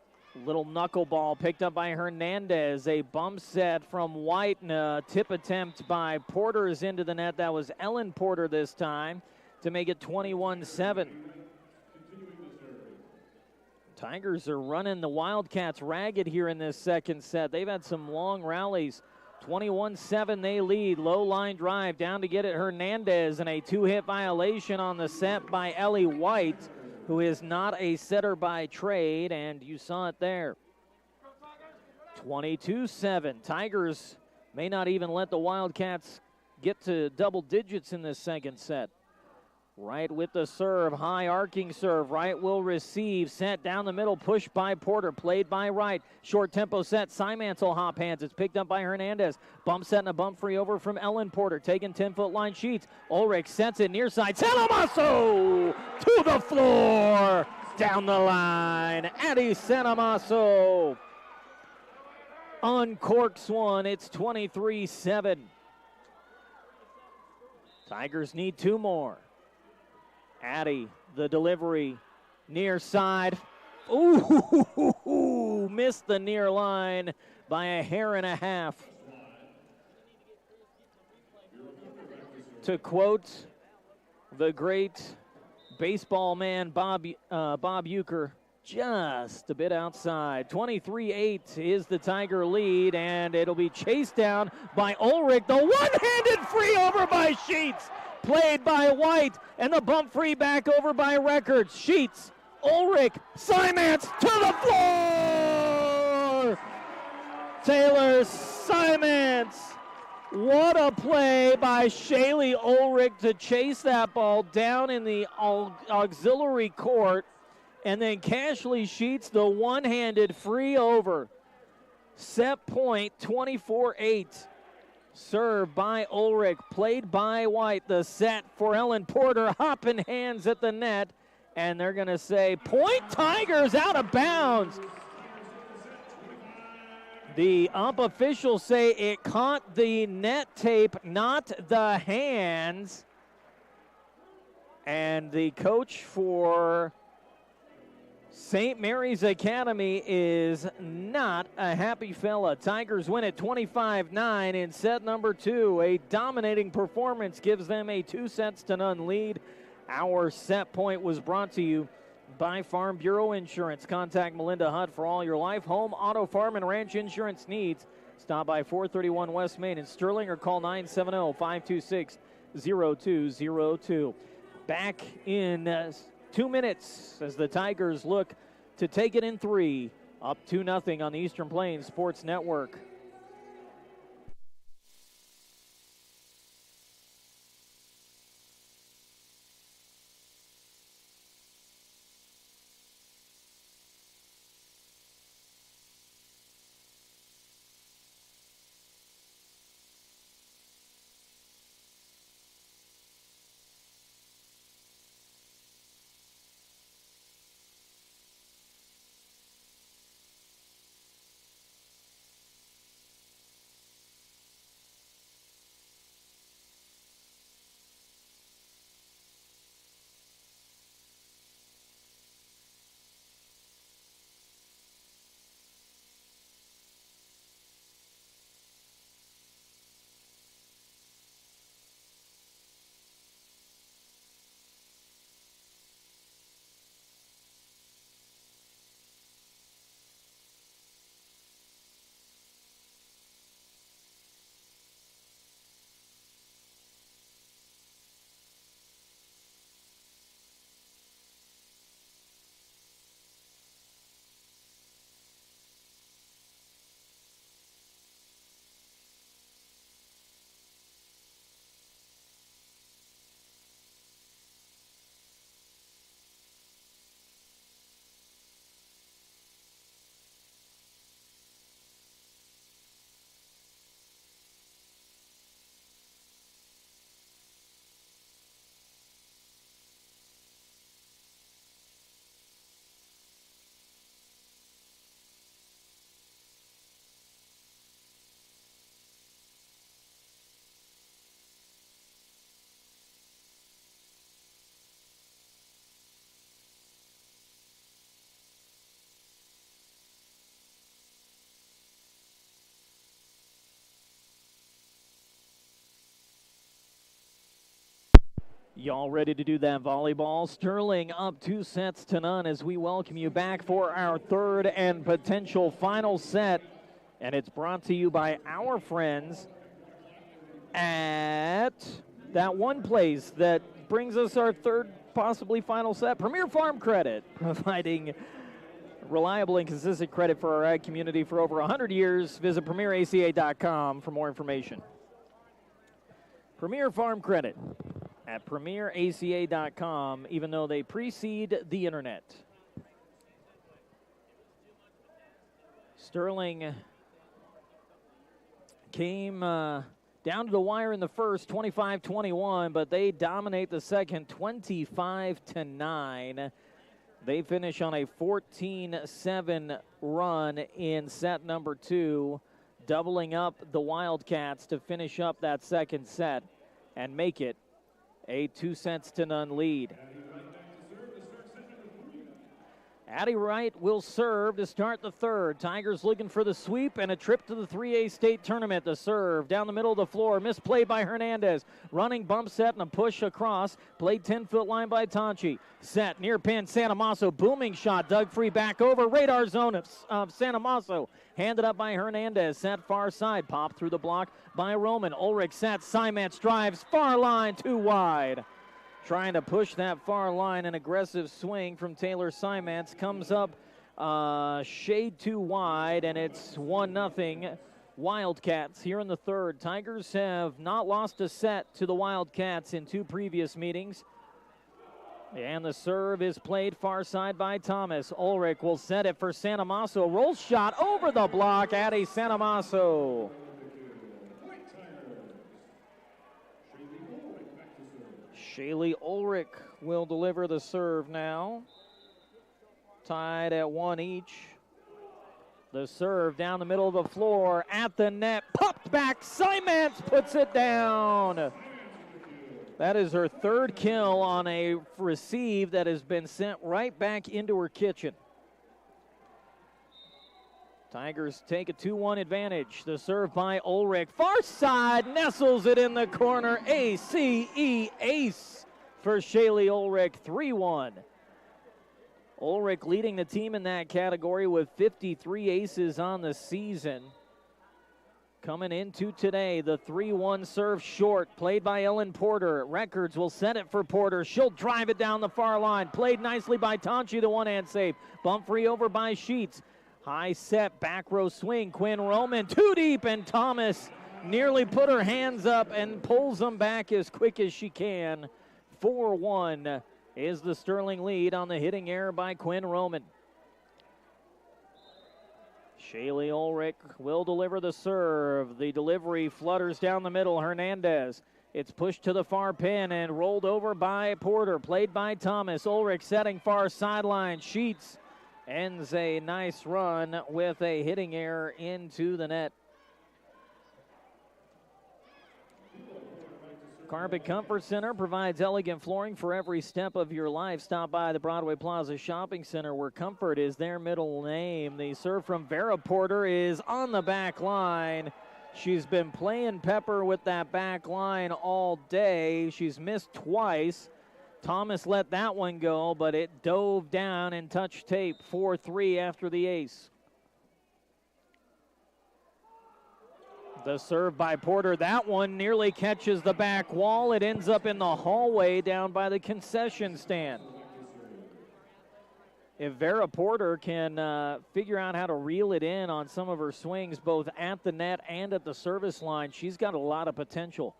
Little knuckleball picked up by Hernandez. A bump set from White and a tip attempt by Porter is into the net. That was Ellen Porter this time to make it 21-7. Tigers are running the Wildcats ragged here in this second set. They've had some long rallies. 21-7 they lead. Low line drive down to get it Hernandez, and a 2-hit violation on the set by Ellie White, who is not a setter by trade, and you saw it there. 22-7. Tigers may not even let the Wildcats get to double digits in this second set. Wright with the serve, high arcing serve. Wright will receive, set down the middle, pushed by Porter, played by Wright. Short tempo set, Simance will hop hands. It's picked up by Hernandez. Bump set and a bump free over from Ellen Porter, taking 10-foot line Sheets. Ulrich sets it near side. Santa Maso to the floor, down the line. Addie Santa Maso uncorks one. It's 23-7. Tigers need 2 more. Addie, the delivery, near side. Ooh, missed the near line by a hair and a half. To quote the great baseball man Bob Uecker, just a bit outside. 23-8 is the Tiger lead, and it'll be chased down by Ulrich. The one-handed free over by Sheets. Played by White, and the bump free back over by Records. Sheets, Ulrich, Simance to the floor! Taylor Simance. What a play by Shaylee Ulrich to chase that ball down in the auxiliary court, and then Cashley Sheets the one-handed free over. Set point, 24-8. Served by Ulrich, played by White. The set for Ellen Porter, hopping hands at the net, and they're going to say, point Tigers, out of bounds. The ump officials say it caught the net tape, not the hands. And the coach for St. Mary's Academy is not a happy fella. Tigers win at 25-9 in set number 2. A dominating performance gives them a 2-0 lead. Our set point was brought to you by Farm Bureau Insurance. Contact Melinda Hutt for all your life, home, auto, farm, and ranch insurance needs. Stop by 431 West Main in Sterling or call 970-526-0202. Back in 2 minutes as the Tigers look to take it in 3, up 2-0 on the Eastern Plains Sports Network. Y'all ready to do that volleyball? Sterling up 2-0 as we welcome you back for our third and potential final set. And it's brought to you by our friends at that one place that brings us our third, possibly final set, Premier Farm Credit, providing reliable and consistent credit for our ag community for over 100 years. Visit premieraca.com for more information. Premier Farm Credit at premieraca.com, even though they precede the internet. Sterling came down to the wire in the first, 25-21, but they dominate the second, 25-9. They finish on a 14-7 run in set number 2, doubling up the Wildcats to finish up that second set and make it a 2-0 lead. Addie Wright will serve to start the third. Tigers looking for the sweep and a trip to the 3A state tournament. The serve down the middle of the floor. Misplayed by Hernandez. Running bump set and a push across. Played 10-foot line by Tonchi. Set near pin. Santamasso. Booming shot. Dug free back over. Radar zone of Santamasso. Handed up by Hernandez. Set far side. Popped through the block by Roman. Ulrich set. Simance drives. Far line. Too wide. Trying to push that far line. An aggressive swing from Taylor Simance comes up shade too wide, and it's 1-0 Wildcats here in the third. Tigers have not lost a set to the Wildcats in 2 previous meetings. And the serve is played far side by Thomas. Ulrich will set it for Santamasso. Roll shot over the block. Addie Santamasso. Shaylee Ulrich will deliver the serve now. Tied at 1 each. The serve down the middle of the floor at the net. Popped back. Simance puts it down. That is her third kill on a receive that has been sent right back into her kitchen. Tigers take a 2-1 advantage. The serve by Ulrich. Far side, nestles it in the corner. Ace for Shaylee Ulrich, 3-1. Ulrich leading the team in that category with 53 aces on the season. Coming into today, the 3-1 serve short, played by Ellen Porter. Records will set it for Porter. She'll drive it down the far line. Played nicely by Tonchi, the one-hand save. Bump free over by Sheets. High set, back row swing. Quinn Roman too deep, and Thomas nearly put her hands up and pulls them back as quick as she can. 4-1 is the Sterling lead on the hitting error by Quinn Roman. Shaylee Ulrich will deliver the serve. The delivery flutters down the middle. Hernandez. It's pushed to the far pin and rolled over by Porter. Played by Thomas. Ulrich setting far sideline. Sheets ends a nice run with a hitting error into the net. Carpet Comfort Center provides elegant flooring for every step of your life. Stop by the Broadway Plaza Shopping Center, where comfort is their middle name. The serve from Vera Porter is on the back line. She's been playing pepper with that back line all day. She's missed twice. Thomas let that one go, but it dove down and touched tape. 4-3 after the ace. The serve by Porter, that one nearly catches the back wall. It ends up in the hallway down by the concession stand. If Vera Porter can figure out how to reel it in on some of her swings, both at the net and at the service line, she's got a lot of potential.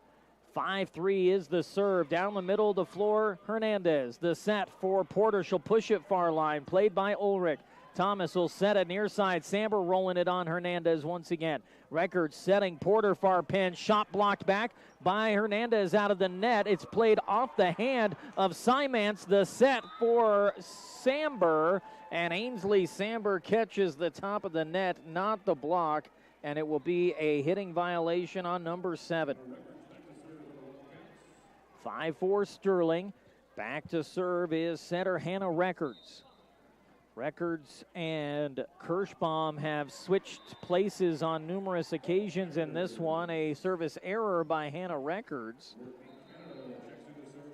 5-3 is the serve. Down the middle of the floor, Hernandez. The set for Porter. She'll push it far line. Played by Ulrich. Thomas will set it near side. Samber rolling it on Hernandez once again. Records setting Porter far pin. Shot blocked back by Hernandez out of the net. It's played off the hand of Simance. The set for Samber. And Ainsley Samber catches the top of the net, not the block. And it will be a hitting violation on number 7. 5-4 Sterling. Back to serve is setter Hannah Records. Records and Kirschbaum have switched places on numerous occasions in this one. A service error by Hannah Records.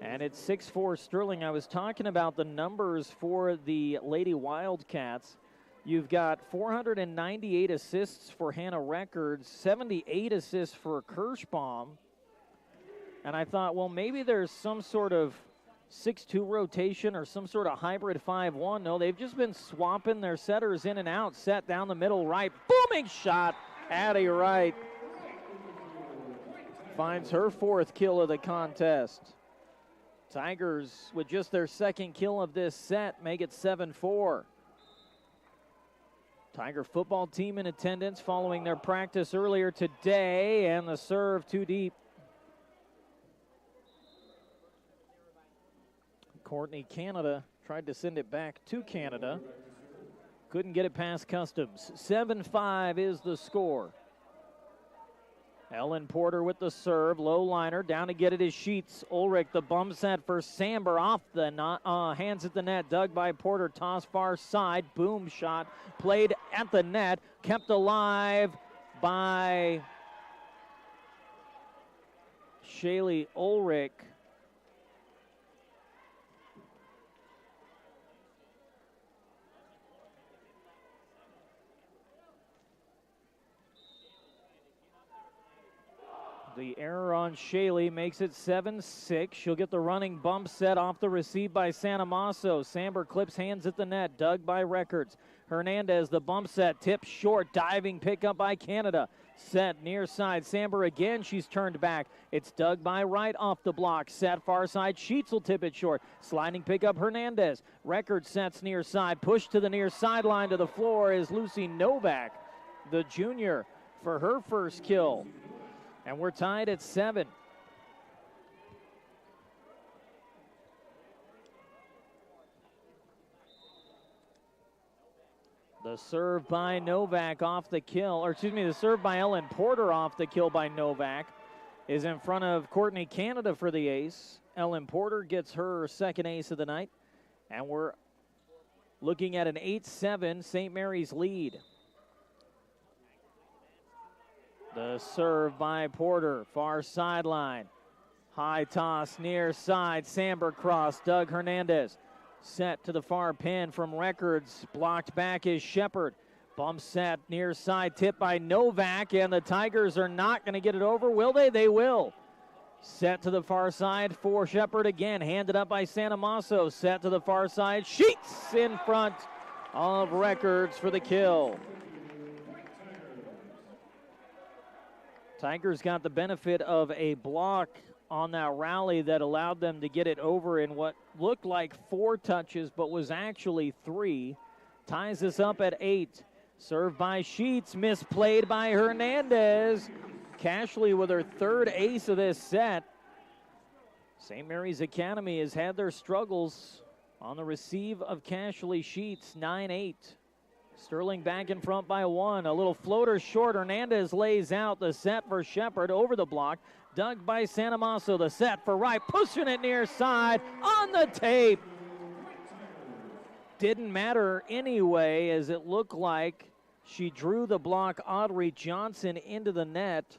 And it's 6-4 Sterling. I was talking about the numbers for the Lady Wildcats. You've got 498 assists for Hannah Records, 78 assists for Kirschbaum. And I thought, well, maybe there's some sort of 6-2 rotation or some sort of hybrid 5-1. No, they've just been swapping their setters in and out. Set down the middle right. Booming shot. Addie Wright finds her 4th kill of the contest. Tigers, with just their 2nd kill of this set, make it 7-4. Tiger football team in attendance following their practice earlier today, and the serve too deep. Courtney Canada tried to send it back to Canada. Couldn't get it past Customs. 7-5 is the score. Ellen Porter with the serve, low liner, down to get it is Sheets. Ulrich, the bump set for Samber, off the hands at the net, dug by Porter, toss far side, boom shot, played at the net, kept alive by Shaylee Ulrich. The error on Shaylee makes it 7-6. She'll get the running bump set off the receive by Sanamaso. Samber clips hands at the net, dug by Records. Hernandez, the bump set, tipped short, diving pickup by Canada. Set near side, Samber again, she's turned back. It's dug by Wright off the block. Set far side, Sheets will tip it short. Sliding pickup Hernandez. Records sets near side, push to the near sideline to the floor is Lucy Novak, the junior, for her 1st kill. And we're tied at 7. The serve by Novak off the kill, or excuse me, the serve by Ellen Porter off the kill by Novak is in front of Courtney Canada for the ace. Ellen Porter gets her 2nd ace of the night, and we're looking at an 8-7 St. Mary's lead. The serve by Porter, far sideline. High toss near side, Samber cross, Doug Hernandez. Set to the far pin from Records, blocked back is Shepard. Bump set near side, tip by Novak, and the Tigers are not going to get it over, will they? They will. Set to the far side for Shepard again, handed up by Sanamaso. Set to the far side, Sheets in front of Records for the kill. Tigers got the benefit of a block on that rally that allowed them to get it over in what looked like 4 touches, but was actually 3. Ties us up at 8. Served by Sheets, misplayed by Hernandez. Cashley with her 3rd ace of this set. St. Mary's Academy has had their struggles on the receive of Cashley Sheets, 9-8. Sterling back in front by 1. A little floater short. Hernandez lays out the set for Shepard over the block. Dug by Sanamaso. The set for Wright. Pushing it near side on the tape. Didn't matter anyway, as it looked like she drew the block Audrey Johnson into the net.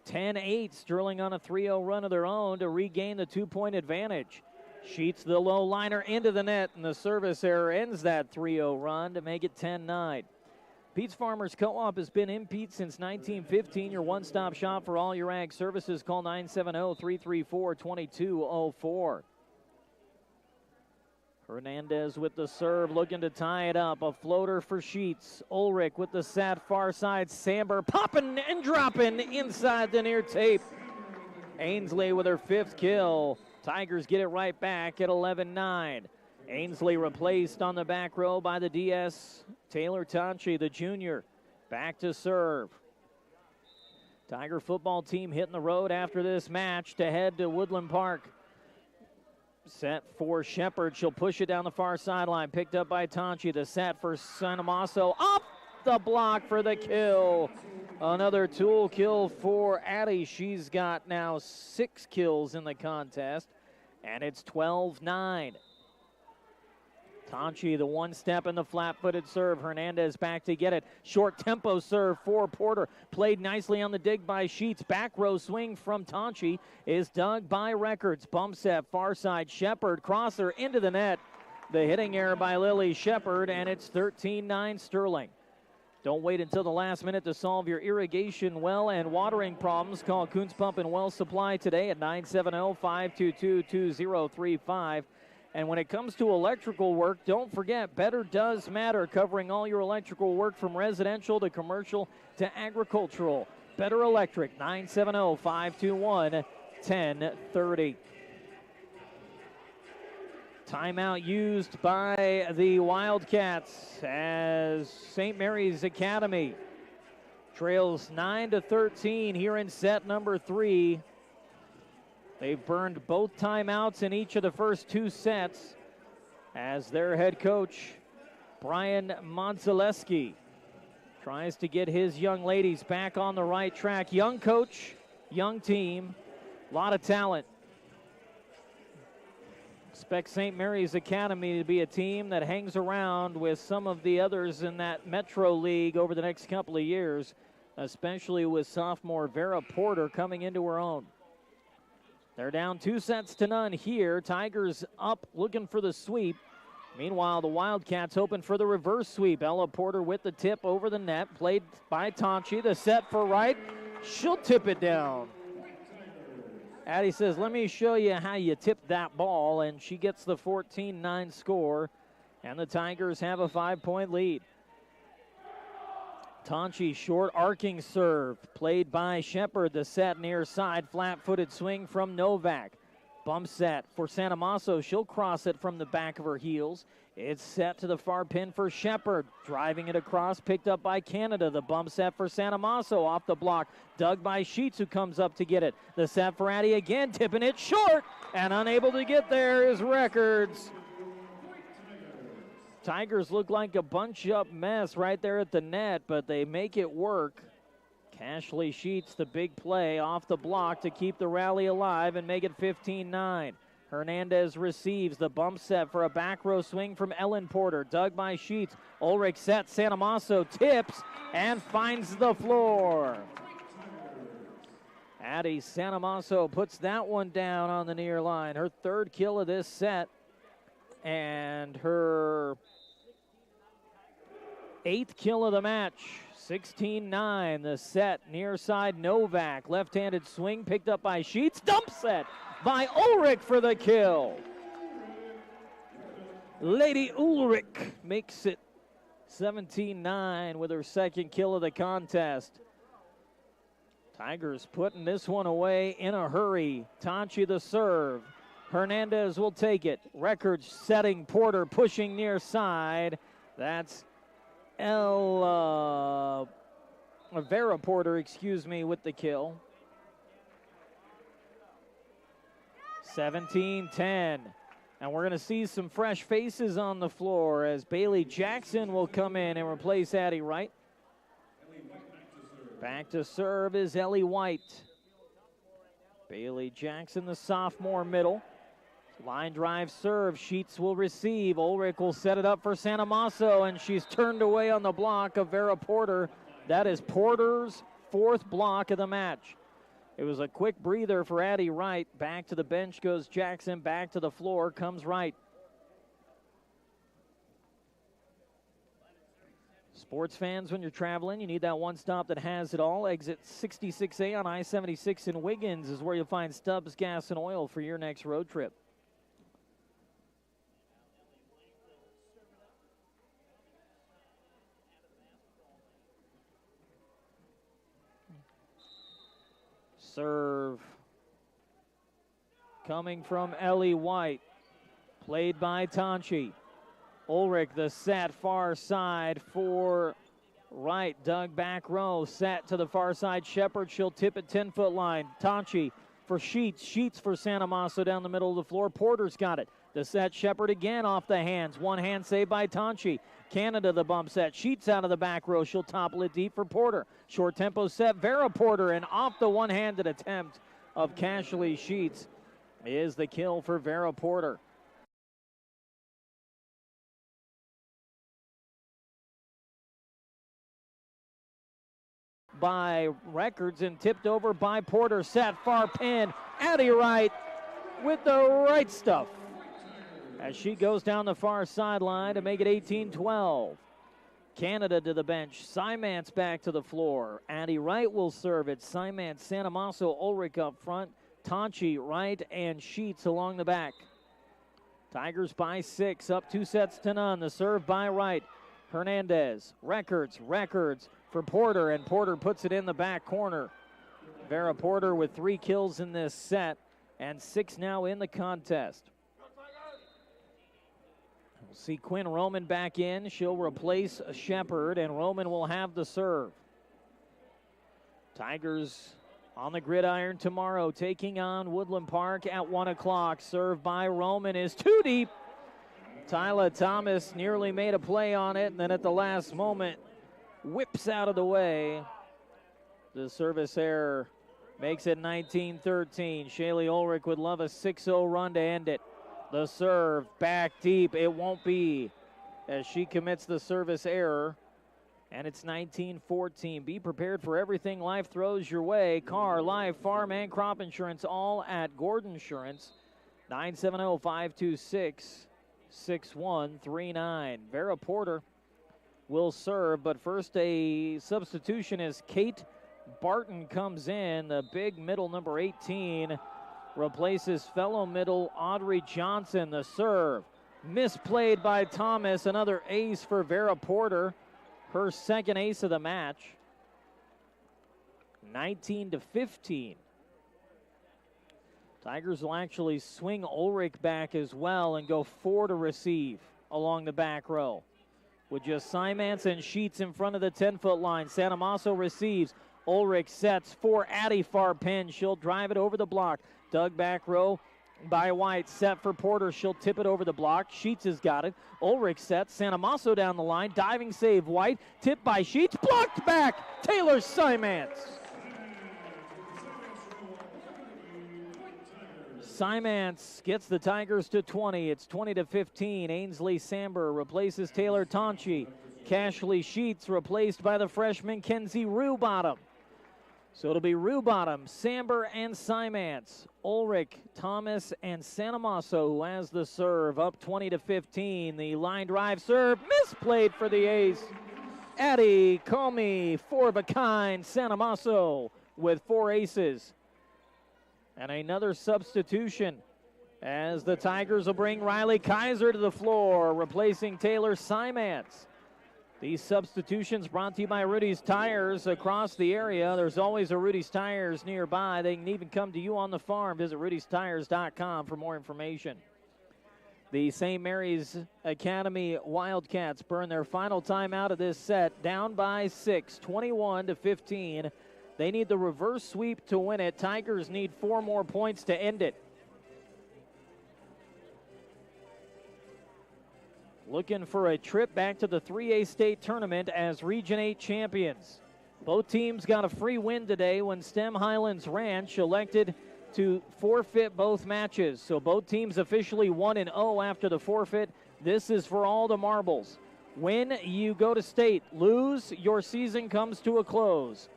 10-8. Sterling on a 3-0 run of their own to regain the 2-point advantage. Sheets the low liner into the net, and the service error ends that 3-0 run to make it 10-9. Pete's Farmers Co-op has been in Pete since 1915. Your one-stop shop for all your ag services. Call 970-334-2204. Hernandez with the serve, looking to tie it up. A floater for Sheets. Ulrich with the set far side. Samber popping and dropping inside the near tape. Ainsley with her 5th kill. Tigers get it right back at 11-9. Ainsley replaced on the back row by the DS. Taylor Tonchi, the junior, back to serve. Tiger football team hitting the road after this match to head to Woodland Park. Set for Shepard. She'll push it down the far sideline. Picked up by Tonchi. The set for Sanamaso. Up the block for the kill. Another tool kill for Addie. She's got now 6 kills in the contest, and it's 12-9. Tonchi, the one step in the flat-footed serve. Hernandez back to get it. Short tempo serve for Porter. Played nicely on the dig by Sheets. Back row swing from Tonchi is dug by Records. Bump set far side. Shepard crosser into the net. The hitting error by Lily Shepard, and it's 13-9 Sterling. Don't wait until the last minute to solve your irrigation well and watering problems. Call Coons Pump and Well Supply today at 970-522-2035. And when it comes to electrical work, don't forget, Better Does Matter, covering all your electrical work from residential to commercial to agricultural. Better Electric, 970-521-1030. Timeout used by the Wildcats as St. Mary's Academy trails 9-13 here in set number 3. They've burned both timeouts in each of the first 2 sets as their head coach, Brian Monzaleski, tries to get his young ladies back on the right track. Young coach, young team, a lot of talent. Expect St. Mary's Academy to be a team that hangs around with some of the others in that Metro League over the next couple of years, especially with sophomore Vera Porter coming into her own. They're down 2-0 here. Tigers up looking for the sweep. Meanwhile, the Wildcats hoping for the reverse sweep. Ella Porter with the tip over the net. Played by Tonchi. The set for right. She'll tip it down. Addie says, let me show you how you tip that ball. And she gets the 14-9 score. And the Tigers have a 5-point lead. Tonchi, short arcing serve, played by Shepard. The set near side, flat-footed swing from Novak. Bump set for Santamasso. She'll cross it from the back of her heels. It's set to the far pin for Shepard. Driving it across, picked up by Canada. The bump set for Santamasso off the block. Dug by Sheets, who comes up to get it. The set for Addie again, tipping it short. And unable to get there is Records. Tigers look like a bunch-up mess right there at the net, but they make it work. Cashley Sheets, the big play off the block to keep the rally alive and make it 15-9. Hernandez receives the bump set for a back row swing from Ellen Porter. Dug by Sheets. Ulrich sets. Santamasso tips and finds the floor. Addie Santamasso puts that one down on the near line. Her 3rd kill of this set and her 8th kill of the match. 16-9, the set near side. Novak, left-handed swing picked up by Sheets. Dump set by Ulrich for the kill. Lady Ulrich makes it 17-9 with her 2nd kill of the contest. Tigers putting this one away in a hurry. Tonchi the serve. Hernandez will take it. Records setting. Porter pushing near side. That's Vera Porter, with the kill. 17-10. And we're going to see some fresh faces on the floor as Bailey Jackson will come in and replace Addie Wright. Back to serve is Ellie White. Bailey Jackson, the sophomore middle. Line drive serve. Sheets will receive. Ulrich will set it up for Santamasso, and she's turned away on the block of Vera Porter. That is Porter's 4th block of the match. It was a quick breather for Addie Wright. Back to the bench goes Jackson. Back to the floor comes Wright. Sports fans, when you're traveling, you need that one stop that has it all. Exit 66A on I-76 in Wiggins is where you'll find Stubbs Gas and Oil for your next road trip. Serve coming from Ellie White, played by Tonchi. Ulrich, the set far side for Wright. Dug back row, set to the far side. Shepard, she'll tip at 10-foot line. Tonchi for Sheets. Sheets for Santamasso down the middle of the floor. Porter's got it. The set, Shepard again off the hands. One hand saved by Tonchi. Canada the bump set. Sheets out of the back row. She'll topple it deep for Porter. Short tempo set. Vera Porter, and off the one-handed attempt of Cashley Sheets is the kill for Vera Porter. by Records and tipped over by Porter. Set far pin. Addie Wright with the right stuff as she goes down the far sideline to make it 18-12. Canada to the bench. Simance back to the floor. Addie Wright will serve it. Simance, Sanamaso, Ulrich up front. Tonchi, Wright, and Sheets along the back. Tigers by 6, up 2-0. The serve by Wright. Hernandez, Records for Porter, and Porter puts it in the back corner. Vera Porter with 3 kills in this set, and 6 now in the contest. We'll see Quinn Roman back in. She'll replace Shepard, and Roman will have the serve. Tigers on the gridiron tomorrow, taking on Woodland Park at 1 o'clock. Serve by Roman is too deep. Tyla Thomas nearly made a play on it, and then at the last moment, whips out of the way. The service error makes it 19-13. Shaylee Ulrich would love a 6-0 run to end it. The serve back deep. It won't be as she commits the service error. And it's 19-14. Be prepared for everything life throws your way. Car, life, farm, and crop insurance, all at Gordon Insurance. 970-526-6139. Vera Porter will serve, but first a substitution as Kate Barton comes in. The big middle number 18 replaces fellow middle Audrey Johnson. The serve misplayed by Thomas. Another ace for Vera Porter, her second ace of the match. 19-15. Tigers will actually swing Ulrich back as well and go 4 to receive along the back row. With just Simance and Sheets in front of the 10-foot line. Sanamaso receives. Ulrich sets for Addie far pin. She'll drive it over the block. Dug back row by White. Set for Porter. She'll tip it over the block. Sheets has got it. Ulrich sets. Sanamaso down the line. Diving save. White. Tipped by Sheets. Blocked back. Taylor Simance. Simance gets the Tigers to 20. It's 20-15. Ainsley Samber replaces Taylor Tonchi. Cashley Sheets replaced by the freshman Kenzie Rubottom. So it'll be Rubottom, Samber, and Simance. Ulrich, Thomas, and Sanamaso who has the serve. Up 20-15. The line drive serve misplayed for the ace. Addie, Comey, 4 of a kind. Sanamaso with 4 aces. And another substitution as the Tigers will bring Riley Kaiser to the floor, replacing Taylor Simance. These substitutions brought to you by Rudy's Tires across the area. There's always a Rudy's Tires nearby. They can even come to you on the farm. Visit rudystires.com for more information. The St. Mary's Academy Wildcats burn their final time out of this set, down by 6, 21-15. They need the reverse sweep to win it. Tigers need 4 more points to end it. Looking for a trip back to the 3A state tournament as Region 8 champions. Both teams got a free win today when Stem Highlands Ranch elected to forfeit both matches. So both teams officially 1-0 after the forfeit. This is for all the marbles. Win, you go to state. Lose, your season comes to a close.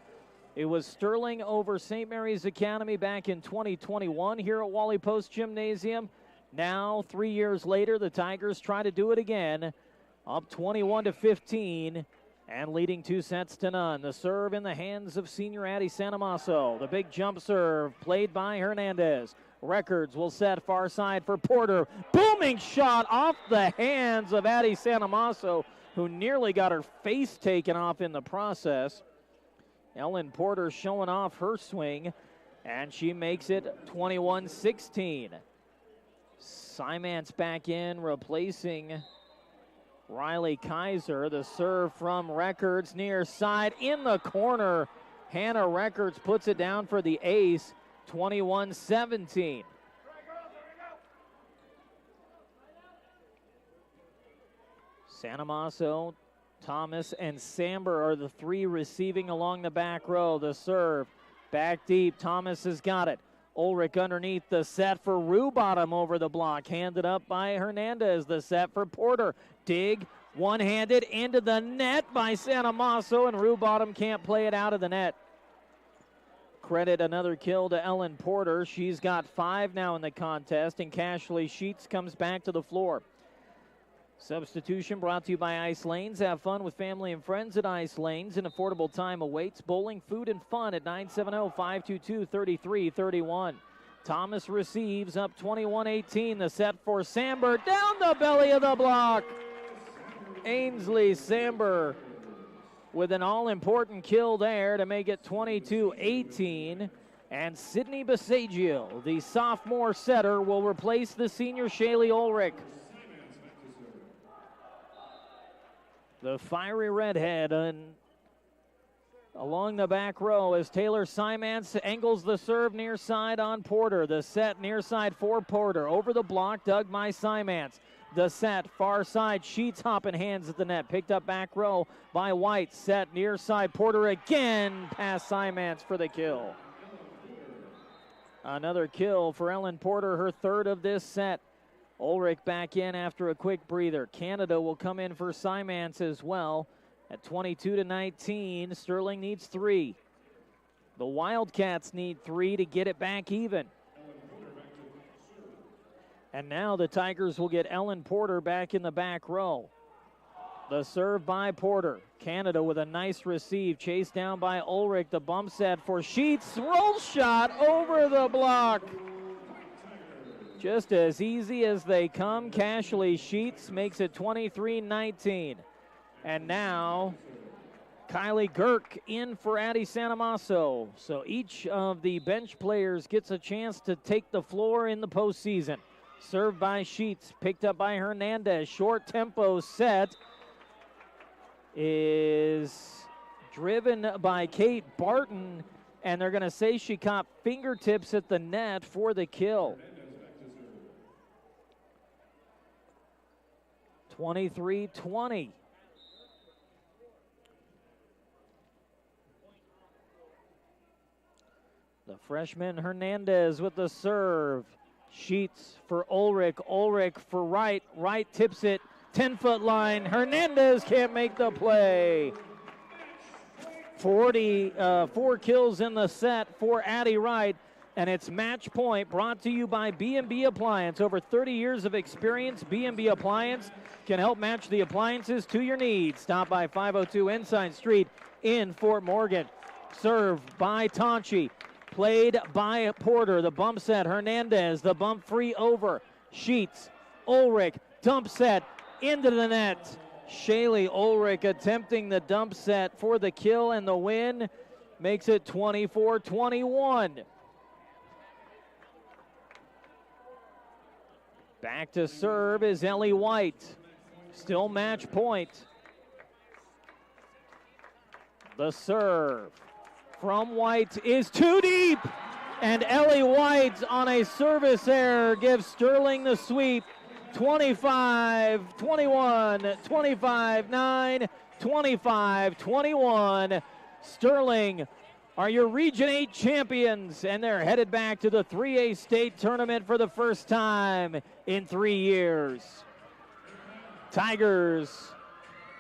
It was Sterling over St. Mary's Academy back in 2021 here at Wally Post Gymnasium. Now, 3 years later, the Tigers try to do it again, up 21-15 and leading 2-0. The serve in the hands of senior Addie Sanamaso. The big jump serve played by Hernandez. Records will set far side for Porter. Booming shot off the hands of Addie Sanamaso, who nearly got her face taken off in the process. Ellen Porter showing off her swing, and she makes it 21-16. Simance back in, replacing Riley Kaiser. The serve from Records near side in the corner. Hannah Records puts it down for the ace, 21-17. Sanamaso, Thomas, and Samber are the 3 receiving along the back row. The serve back deep. Thomas has got it. Ulrich underneath, the set for Rubottom over the block. Handed up by Hernandez. The set for Porter. Dig, one-handed into the net by Sanamaso, and Rubottom can't play it out of the net. Credit another kill to Ellen Porter. She's got 5 now in the contest, and Cashley Sheets comes back to the floor. Substitution brought to you by Ice Lanes. Have fun with family and friends at Ice Lanes. An affordable time awaits. Bowling, food, and fun at 970-522-3331. Thomas receives up 21-18. The set for Samber. Down the belly of the block. Ainsley Samber with an all-important kill there to make it 22-18. And Sydney Basagio, the sophomore setter, will replace the senior Shaylee Ulrich. The fiery redhead along the back row as Taylor Simance angles the serve near side on Porter. The set near side for Porter. Over the block, dug by Simance. The set far side, Sheets hopping hands at the net. Picked up back row by White. Set near side, Porter again past Simance for the kill. Another kill for Ellen Porter, her third of this set. Ulrich back in after a quick breather. Canada will come in for Simance as well. At 22-19, Sterling needs 3. The Wildcats need 3 to get it back even. And now the Tigers will get Ellen Porter back in the back row. The serve by Porter. Canada with a nice receive. Chased down by Ulrich. The bump set for Sheets. Roll shot over the block. Just as easy as they come. Cashley Sheets makes it 23-19. And now Kylie Girk in for Addie Sanamaso. So each of the bench players gets a chance to take the floor in the postseason. Served by Sheets, picked up by Hernandez. Short tempo set is driven by Kate Barton, and they're going to say she caught fingertips at the net for the kill. 23-20. The freshman Hernandez with the serve. Sheets for Ulrich. Ulrich for Wright. Wright tips it. 10-foot line. Hernandez can't make the play. 4 kills in the set for Addie Wright. And it's match point brought to you by B&B Appliance. Over 30 years of experience, B&B Appliance can help match the appliances to your needs. Stop by 502 Ensign Street in Fort Morgan. Serve by Tonchi. Played by Porter. The bump set, Hernandez. The bump free over. Sheets, Ulrich, dump set into the net. Shaylee Ulrich attempting the dump set for the kill, and the win makes it 24-21. Back to serve is Ellie White. Still match point. The serve from White is too deep. And Ellie White on a service error gives Sterling the sweep. 25-21, 25-9, 25-21. Sterling are your Region 8 champions, and they're headed back to the 3A state tournament for the first time in 3 years. Tigers